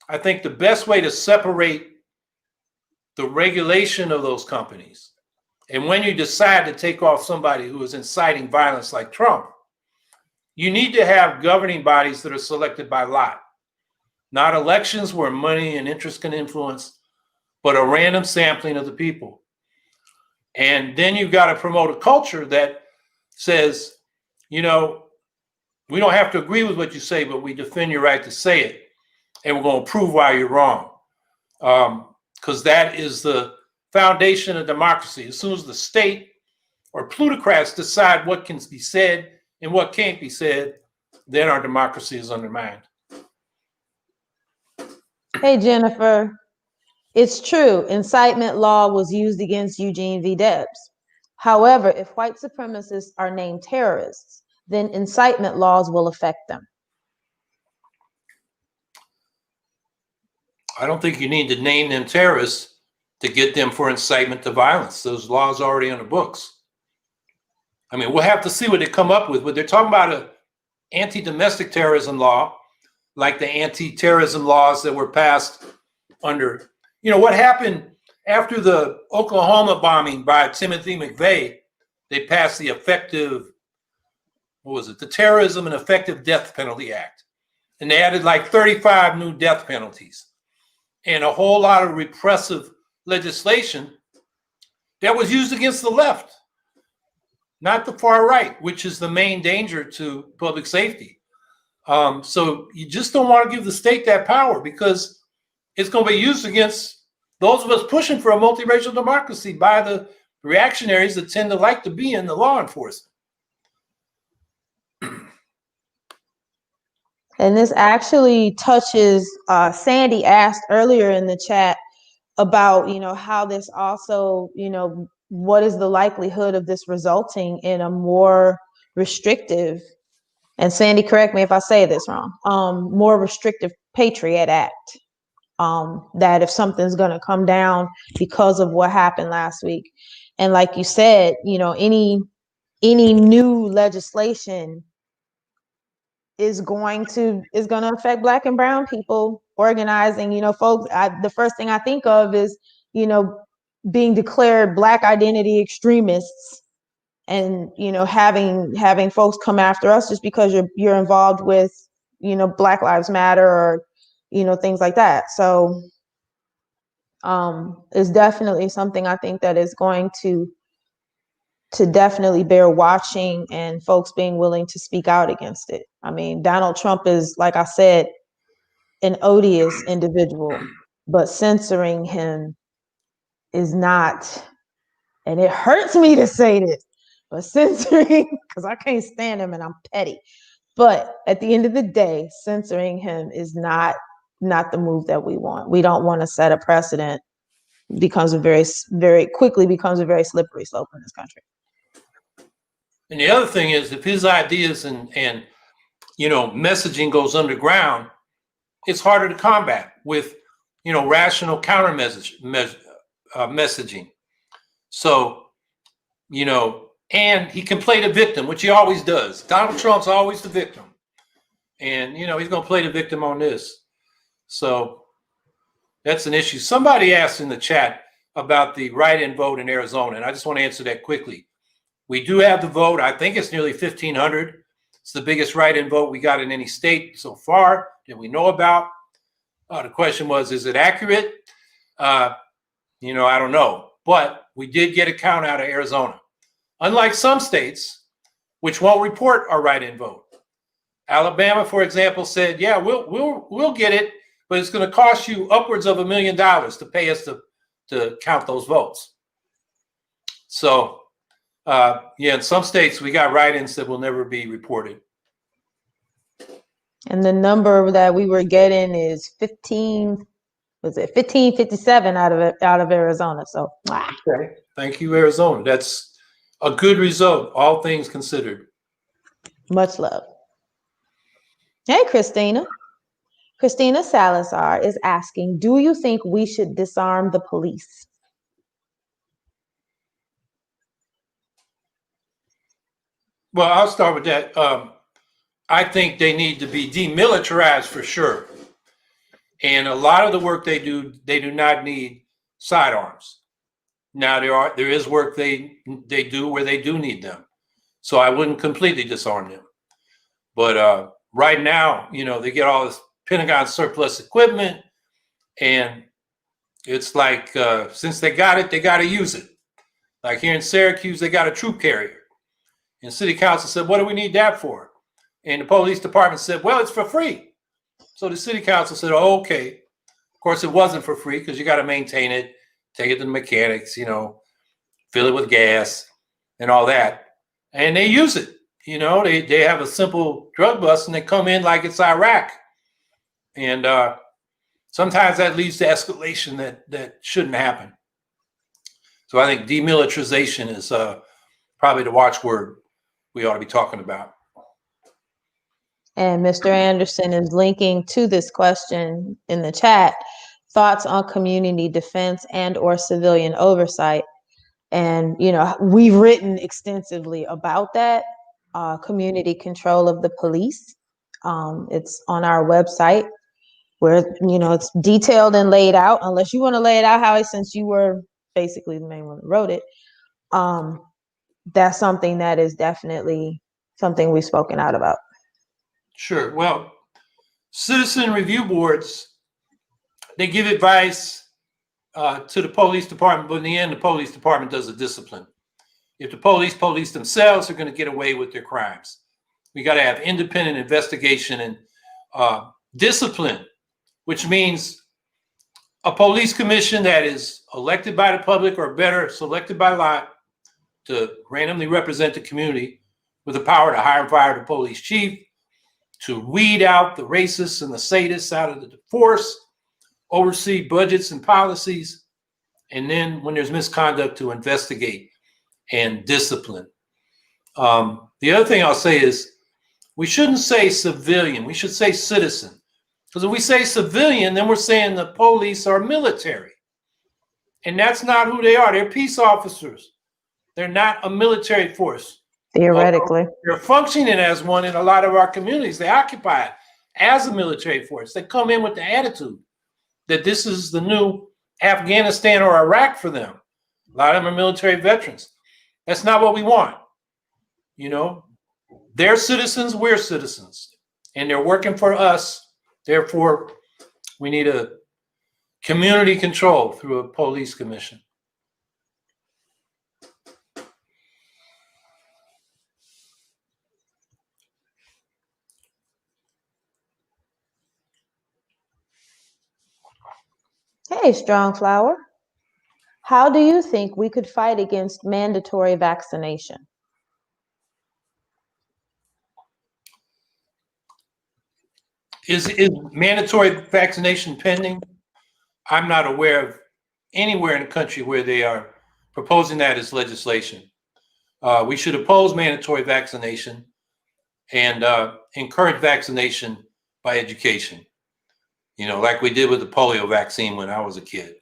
I think the best way to separate the regulation of those companies, and when you decide to take off somebody who is inciting violence like Trump, you need to have governing bodies that are selected by lot, not elections where money and interest can influence, but a random sampling of the people. And then you've got to promote a culture that says, you know, we don't have to agree with what you say, but we defend your right to say it. And we're going to prove why you're wrong. Because that is the foundation of democracy. As soon as the state or plutocrats decide what can be said and what can't be said, then our democracy is undermined. Hey, Jennifer. It's true, incitement law was used against Eugene V. Debs. However, if white supremacists are named terrorists, then incitement laws will affect them. I don't think you need to name them terrorists to get them for incitement to violence. Those laws are already on the books. I mean, we'll have to see what they come up with, but they're talking about an anti-domestic terrorism law, like the anti-terrorism laws that were passed under, you know, what happened after the Oklahoma bombing by Timothy McVeigh. they passed the the Terrorism and Effective Death Penalty Act. And they added like 35 new death penalties and a whole lot of repressive legislation that was used against the left, not the far right, which is the main danger to public safety. So you just don't want to give the state that power, because it's going to be used against those of us pushing for a multiracial democracy by the reactionaries that tend to like to be in the law enforcement. And this actually touches, Sandy asked earlier in the chat about, how this also, what is the likelihood of this resulting in a more restrictive, and Sandy, correct me if I say this wrong, more restrictive Patriot Act, that if something's going to come down because of what happened last week. And like you said, any new legislation is going to affect Black and brown people organizing. Folks, the first thing I think of is, being declared Black identity extremists, and having folks come after us just because you're involved with Black Lives Matter, or things like that. So it's definitely something I think that is going to definitely bear watching, and folks being willing to speak out against it. I mean, Donald Trump is, like I said, an odious individual, but censoring him is not, and it hurts me to say this, but censoring, because I can't stand him and I'm petty. But at the end of the day, censoring him is not the move that we want. We don't want to set a precedent. Becomes a very, very quickly becomes a very slippery slope in this country. And the other thing is, if his ideas and messaging goes underground, it's harder to combat with rational counter messaging. So and he can play the victim, which he always does. Donald Trump's always the victim, and he's going to play the victim on this. So that's an issue. Somebody asked in the chat about the write-in vote in Arizona, and I just want to answer that quickly. We do have the vote. I think it's nearly 1,500. It's the biggest write-in vote we got in any state so far that we know about. The question was, is it accurate? I don't know. But we did get a count out of Arizona. Unlike some states, which won't report our write-in vote. Alabama, for example, said, yeah, we'll get it, but it's going to cost you upwards of $1 million to pay us to count those votes. So, in some states, we got write-ins that will never be reported. And the number that we were getting is 1557 out of Arizona. So, okay. Thank you, Arizona. That's a good result, all things considered. Much love. Hey, Christina. Christina Salazar is asking, do you think we should disarm the police? Well, I'll start with that. I think they need to be demilitarized for sure. And a lot of the work they do not need sidearms. Now there is work they do where they do need them. So I wouldn't completely disarm them. But right now, they get all this Pentagon surplus equipment, and it's like since they got it, they got to use it. Like here in Syracuse, they got a troop carrier. And city council said, what do we need that for? And the police department said, well, it's for free. So the city council said, oh, okay. Of course, it wasn't for free because you got to maintain it, take it to the mechanics, fill it with gas and all that. And they use it. They have a simple drug bust and they come in like it's Iraq. And sometimes that leads to escalation that shouldn't happen. So I think demilitarization is probably the watchword we ought to be talking about. And Mr. Anderson is linking to this question in the chat, thoughts on community defense and or civilian oversight. And, we've written extensively about that, community control of the police. It's on our website where, it's detailed and laid out, unless you want to lay it out, Howie, since you were basically the main one that wrote it. that's something that is definitely something we've spoken out about. Sure. Well, citizen review boards, they give advice to the police department, but in the end, the police department does the discipline. If the police themselves, are going to get away with their crimes. We got to have independent investigation and discipline, which means a police commission that is elected by the public, or better, selected by lot to randomly represent the community, with the power to hire and fire the police chief, to weed out the racists and the sadists out of the force, oversee budgets and policies, and then when there's misconduct, to investigate and discipline. The other thing I'll say is, we shouldn't say civilian, we should say citizen. Because if we say civilian, then we're saying the police are military. And that's not who they are. They're peace officers. They're not a military force. Theoretically. Although they're functioning as one in a lot of our communities. They occupy it as a military force. They come in with the attitude that this is the new Afghanistan or Iraq for them. A lot of them are military veterans. That's not what we want. You know, they're citizens, we're citizens, and they're working for us. Therefore, we need a community control through a police commission. Hey, Strong Flower. How do you think we could fight against mandatory vaccination? Is mandatory vaccination pending? I'm not aware of anywhere in the country where they are proposing that as legislation. We should oppose mandatory vaccination and encourage vaccination by education. You know, like we did with the polio vaccine when I was a kid.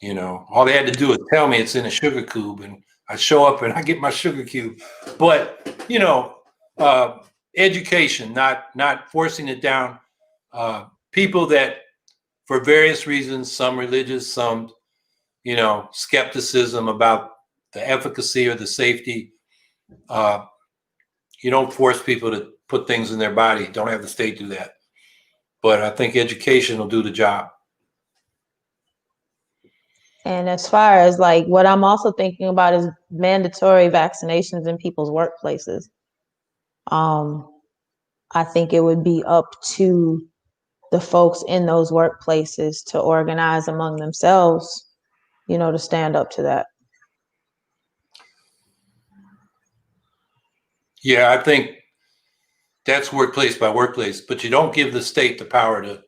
You know, all they had to do is tell me it's in a sugar cube, and I show up and I get my sugar cube. But, you know, education, not forcing it down. People that, for various reasons, some religious, some, you know, skepticism about the efficacy or the safety. You don't force people to put things in their body. Don't have the state do that. But I think education will do the job. And as far as like what I'm also thinking about is mandatory vaccinations in people's workplaces. I think it would be up to the folks in those workplaces to organize among themselves, you know, to stand up to that. Yeah, I think that's workplace by workplace, but you don't give the state the power to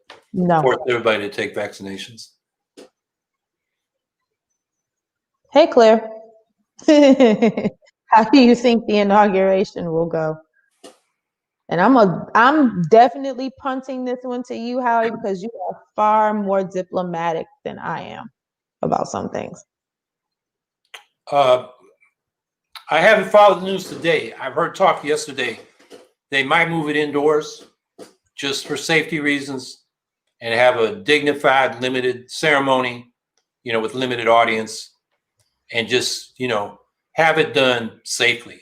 force everybody to take vaccinations. Hey, Claire. How do you think the inauguration will go? And I'm definitely punting this one to you, Howie, because you are far more diplomatic than I am about some things. I haven't followed the news today. I've heard talk yesterday. They might move it indoors just for safety reasons and have a dignified, limited ceremony, you know, with limited audience, and just, you know, have it done safely.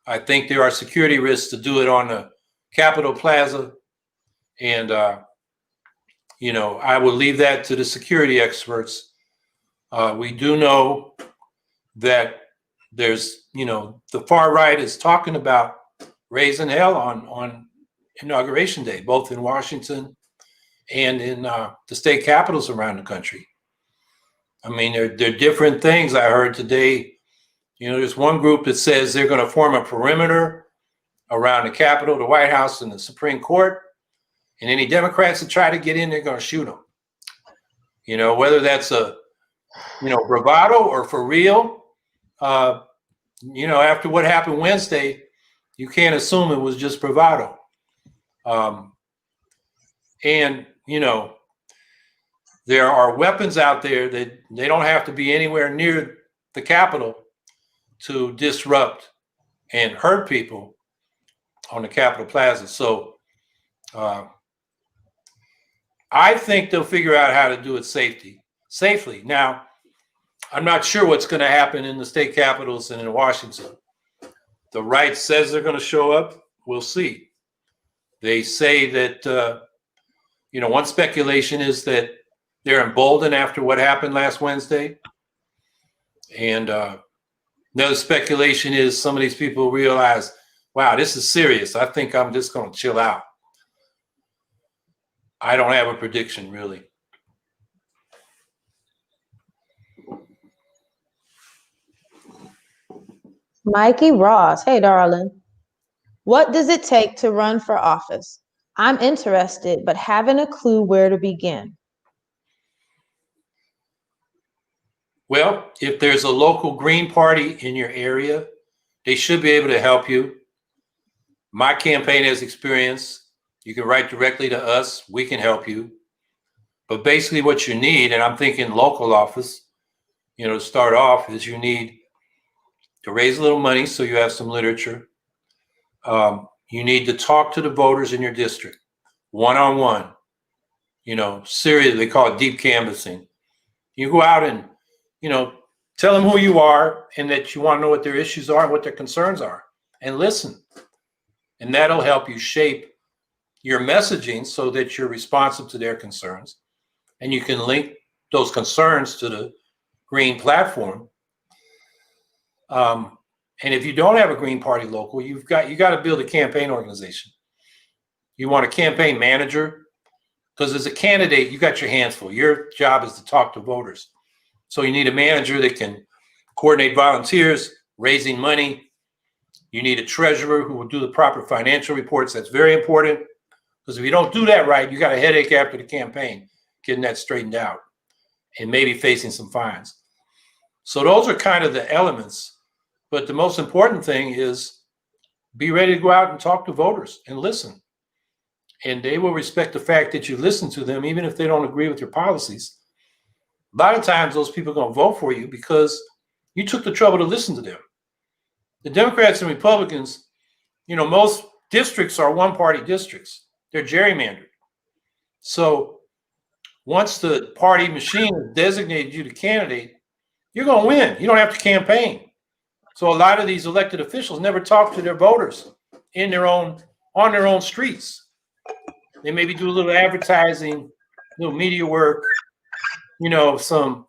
I think there are security risks to do it on the Capitol Plaza. And, you know, I will leave that to the security experts. We do know that there's, you know, the far right is talking about raising hell on Inauguration Day, both in Washington and in the state capitals around the country. I mean, they're different things. I heard today, you know, there's one group that says they're going to form a perimeter around the Capitol, the White House, and the Supreme Court. And any Democrats that try to get in, they're going to shoot them. You know, whether that's a, you know, bravado or for real. You know, after what happened Wednesday, you can't assume it was just bravado. And, you know, there are weapons out there that they don't have to be anywhere near the Capitol to disrupt and hurt people on the Capitol Plaza. So I think they'll figure out how to do it safely. Now, I'm not sure what's going to happen in the state capitals and in Washington. The right says they're going to show up. We'll see. They say that, one speculation is that they're emboldened after what happened last Wednesday. And another speculation is some of these people realize, wow, this is serious. I think I'm just going to chill out. I don't have a prediction, really. Mikey Ross, hey, darling. What does it take to run for office? I'm interested, but haven't a clue where to begin. Well, if there's a local Green Party in your area, they should be able to help you. My campaign has experience. You can write directly to us. We can help you. But basically what you need, and I'm thinking local office, to start off, is you need to raise a little money so you have some literature. You need to talk to the voters in your district, one-on-one. Seriously, they call it deep canvassing. You go out and, tell them who you are and that you want to know what their issues are and what their concerns are, and listen. And that'll help you shape your messaging so that you're responsive to their concerns. And you can link those concerns to the Green platform. And if you don't have a Green Party local, you got to build a campaign organization. You want a campaign manager, because as a candidate, you got your hands full. Your job is to talk to voters. So you need a manager that can coordinate volunteers, raising money. You need a treasurer who will do the proper financial reports. That's very important, because if you don't do that right, you got a headache after the campaign, getting that straightened out and maybe facing some fines. So those are kind of the elements. But the most important thing is be ready to go out and talk to voters and listen. And they will respect the fact that you listen to them, even if they don't agree with your policies. A lot of times those people are going to vote for you because you took the trouble to listen to them. The Democrats and Republicans, most districts are one-party districts. They're gerrymandered. So once the party machine has designated you the candidate, you're going to win. You don't have to campaign. So a lot of these elected officials never talk to their voters on their own streets. They maybe do a little advertising, a little media work, some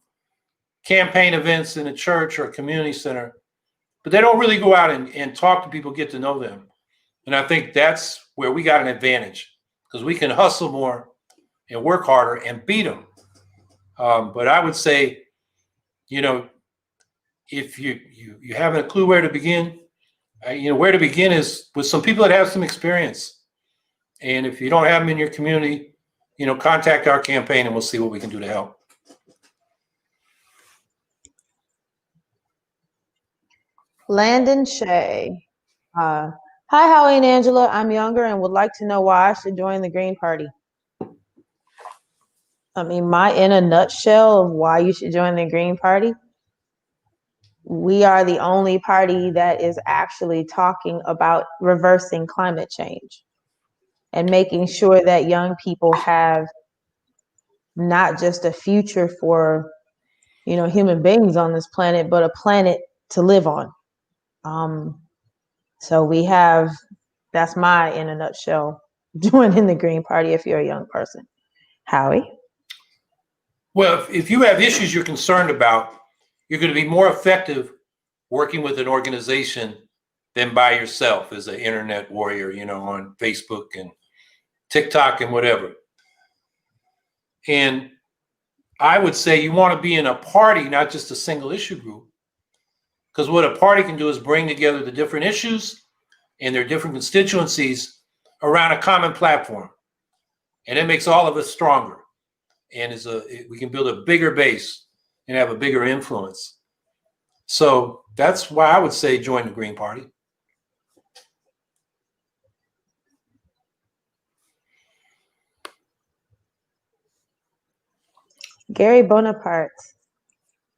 campaign events in a church or a community center, but they don't really go out and talk to people, get to know them. And I think that's where we got an advantage, because we can hustle more and work harder and beat them. But I would say, if you haven't a clue where to begin, where to begin is with some people that have some experience. And if you don't have them in your community, contact our campaign and we'll see what we can do to help. Landon Shea. Hi, Howie and Angela. I'm younger and would like to know why I should join the Green Party. In a nutshell of why you should join the Green Party, we are the only party that is actually talking about reversing climate change and making sure that young people have not just a future for, human beings on this planet, but a planet to live on. So that's my, in a nutshell, joining the Green Party if you're a young person. Howie? Well, if you have issues you're concerned about, you're going to be more effective working with an organization than by yourself as an internet warrior, on Facebook and TikTok and whatever. And I would say you want to be in a party, not just a single issue group, because what a party can do is bring together the different issues and their different constituencies around a common platform. And it makes all of us stronger. And we can build a bigger base and have a bigger influence. So that's why I would say join the Green Party. Gary Bonaparte.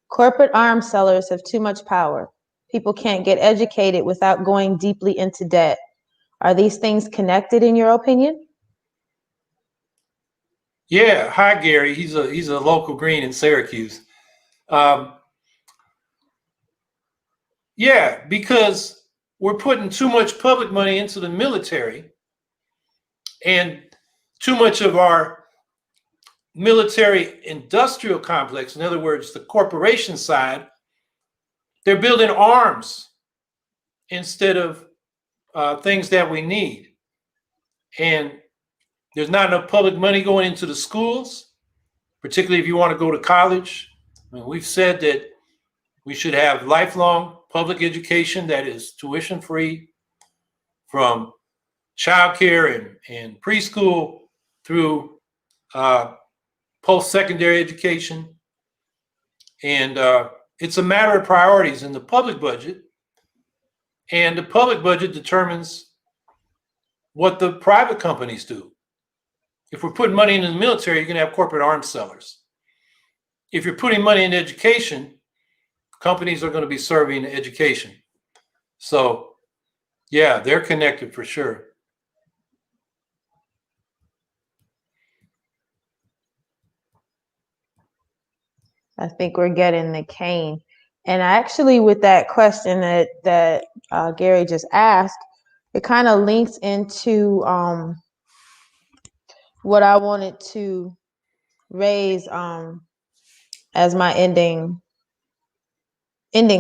Corporate arms sellers have too much power. People can't get educated without going deeply into debt. Are these things connected in your opinion? Yeah. Hi, Gary. He's a local Green in Syracuse. Yeah, because we're putting too much public money into the military, and too much of our military industrial complex, in other words, the corporation side, they're building arms instead of things that we need. And there's not enough public money going into the schools, particularly if you want to go to college. I mean, we've said that we should have lifelong public education that is tuition free from childcare and preschool through post-secondary education. And it's a matter of priorities in the public budget. And the public budget determines what the private companies do. If we're putting money into the military, you're going to have corporate arms sellers. If you're putting money in education, companies are going to be serving education. So, yeah, they're connected for sure. I think we're getting the cane. And actually, with that question that Gary just asked, it kind of links into what I wanted to raise as my ending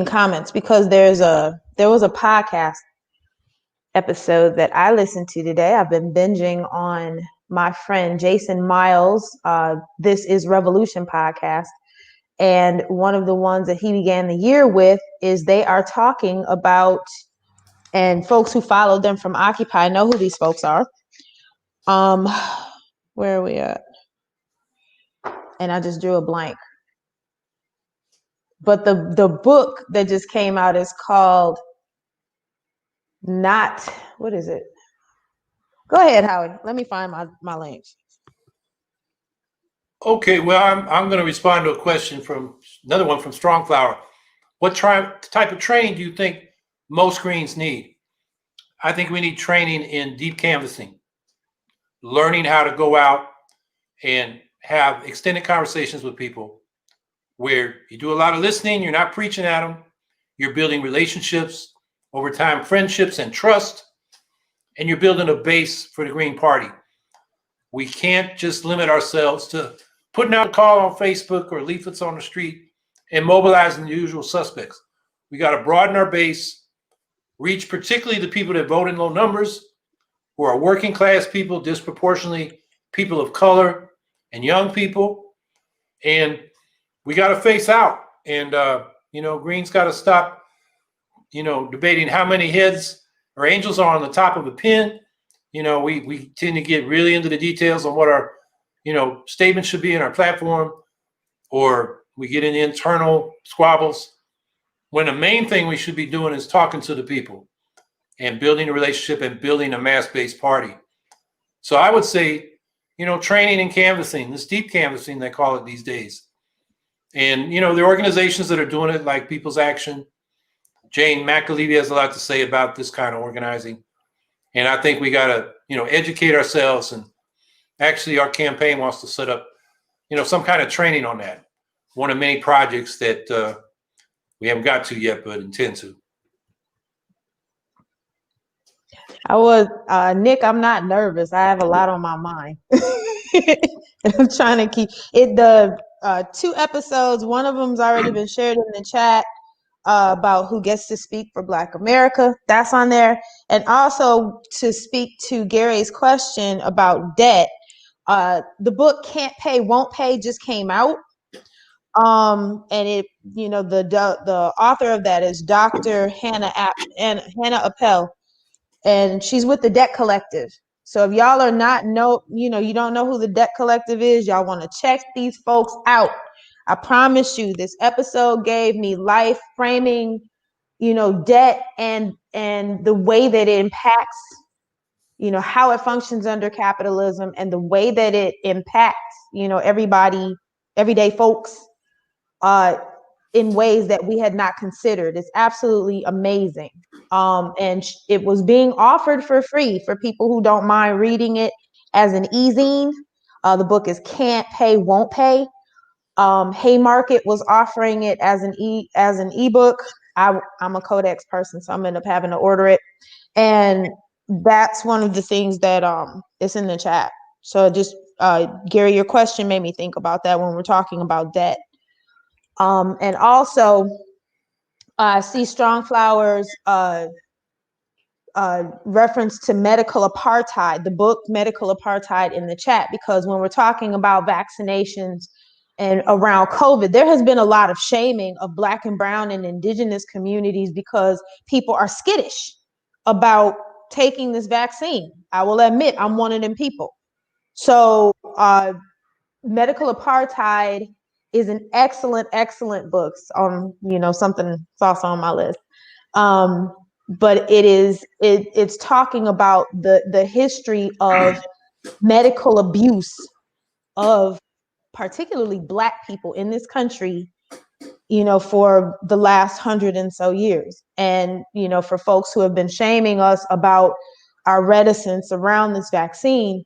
comments, because there was a podcast episode that I listened to today. I've been binging on my friend Jason Miles' This Is Revolution podcast. And one of the ones that he began the year with is they are talking about, and folks who followed them from Occupy know who these folks are. Where are we at? And I just drew a blank. But the book that just came out is called what is it? Go ahead, Howie. Let me find my links. Okay, well, I'm going to respond to a question from another one from Strongflower. What type of training do you think most Greens need? I think we need training in deep canvassing, learning how to go out and have extended conversations with people where you do a lot of listening, you're not preaching at them, you're building relationships, over time, friendships and trust, and you're building a base for the Green Party. We can't just limit ourselves to putting out a call on Facebook or leaflets on the street and mobilizing the usual suspects. We got to broaden our base, reach particularly the people that vote in low numbers, who are working class people, disproportionately people of color and young people. And we got to face out. And, Greens got to stop, debating how many heads or angels are on the top of a pin. We tend to get really into the details on what our, statements should be in our platform, or we get in internal squabbles, when the main thing we should be doing is talking to the people and building a relationship and building a mass-based party. So I would say, training and canvassing, this deep canvassing they call it these days. And, there are organizations that are doing it, like People's Action. Jane McAlevey has a lot to say about this kind of organizing. And I think we got to, educate ourselves. And actually our campaign wants to set up, some kind of training on that. One of many projects that we haven't got to yet, but intend to. Nick, I'm not nervous. I have a lot on my mind. I'm trying to keep it. The 2 episodes, one of them's already been shared in the chat about who gets to speak for Black America. That's on there. And also to speak to Gary's question about debt. The book Can't Pay, Won't Pay just came out. And it, the author of that is Dr. Hannah Appel, and she's with the Debt Collective. So if y'all are you don't know who the Debt Collective is, y'all want to check these folks out. I promise you, this episode gave me life framing, debt and the way that it impacts, how it functions under capitalism, and the way that it impacts, everybody, everyday folks, in ways that we had not considered. It's absolutely amazing. And it was being offered for free for people who don't mind reading it as an e-zine. The book is Can't Pay, Won't Pay. Haymarket was offering it as an ebook. I'm a Codex person, so I'm end up having to order it. And that's one of the things that is in the chat. So just Gary, your question made me think about that when we're talking about debt. And also I see Strong Flowers reference to medical apartheid, the book Medical Apartheid, in the chat, because when we're talking about vaccinations and around COVID, there has been a lot of shaming of Black and brown and indigenous communities because people are skittish about taking this vaccine. I will admit I'm one of them people. So Medical Apartheid is an excellent book on, something that's also on my list. But it's talking about the history of medical abuse of particularly Black people in this country, for the last 100 and so years. And, for folks who have been shaming us about our reticence around this vaccine,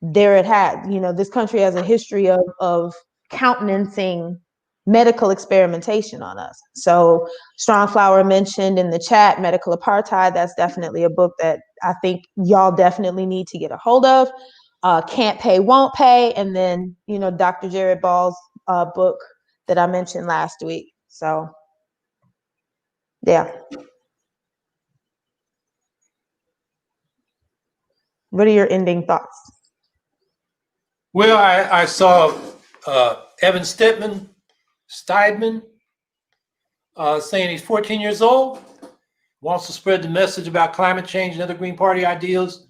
there it had, this country has a history of countenancing medical experimentation on us. So Strong Flower mentioned in the chat Medical Apartheid. That's definitely a book that I think y'all definitely need to get a hold of. Can't Pay, Won't Pay. And then, Dr. Jared Ball's book that I mentioned last week. So, yeah. What are your ending thoughts? Well, I saw Evan Steidman saying he's 14 years old, wants to spread the message about climate change and other Green Party ideals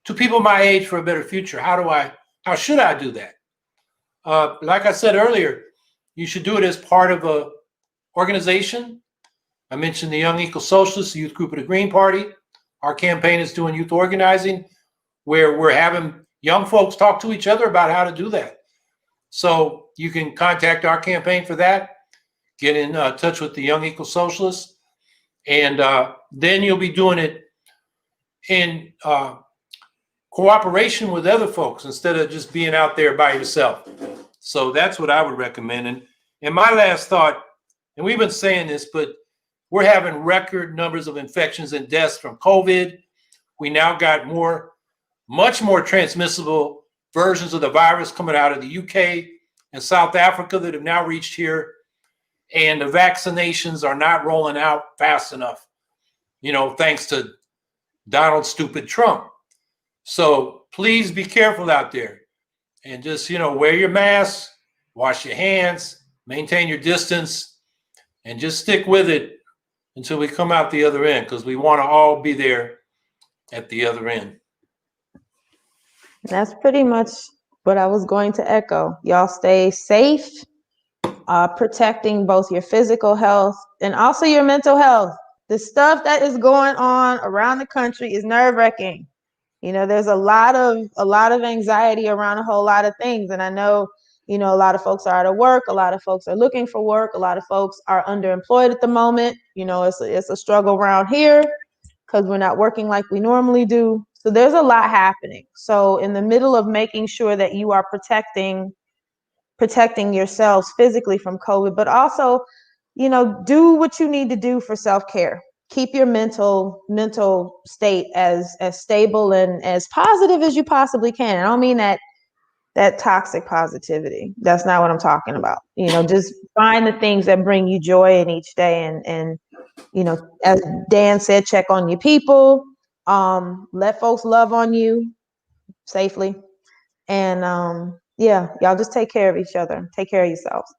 to people my age for a better future. How should I do that? Like I said earlier, you should do it as part of a organization. I mentioned the Young Eco Socialists, the youth group of the Green Party. Our campaign is doing youth organizing, where we're having young folks talk to each other about how to do that. So you can contact our campaign for that. Get in touch with the Young Eco Socialists, and then you'll be doing it in cooperation with other folks instead of just being out there by yourself. So that's what I would recommend. And my last thought, and we've been saying this, but we're having record numbers of infections and deaths from COVID. We now got much more transmissible versions of the virus coming out of the UK and South Africa that have now reached here. And the vaccinations are not rolling out fast enough, thanks to Donald stupid Trump. So please be careful out there and just, wear your mask, wash your hands, maintain your distance, and just stick with it until we come out the other end, because we want to all be there at the other end. That's pretty much what I was going to echo. Y'all stay safe, protecting both your physical health and also your mental health. The stuff that is going on around the country is nerve-wracking. There's a lot of anxiety around a whole lot of things. And I know, a lot of folks are out of work. A lot of folks are looking for work. A lot of folks are underemployed at the moment. It's a struggle around here because we're not working like we normally do. So there's a lot happening. So in the middle of making sure that you are protecting yourselves physically from COVID, but also, do what you need to do for self-care. Keep your mental state as stable and as positive as you possibly can. I don't mean that toxic positivity. That's not what I'm talking about. Just find the things that bring you joy in each day, and as Dan said, check on your people. Let folks love on you safely, and yeah, y'all just take care of each other. Take care of yourselves.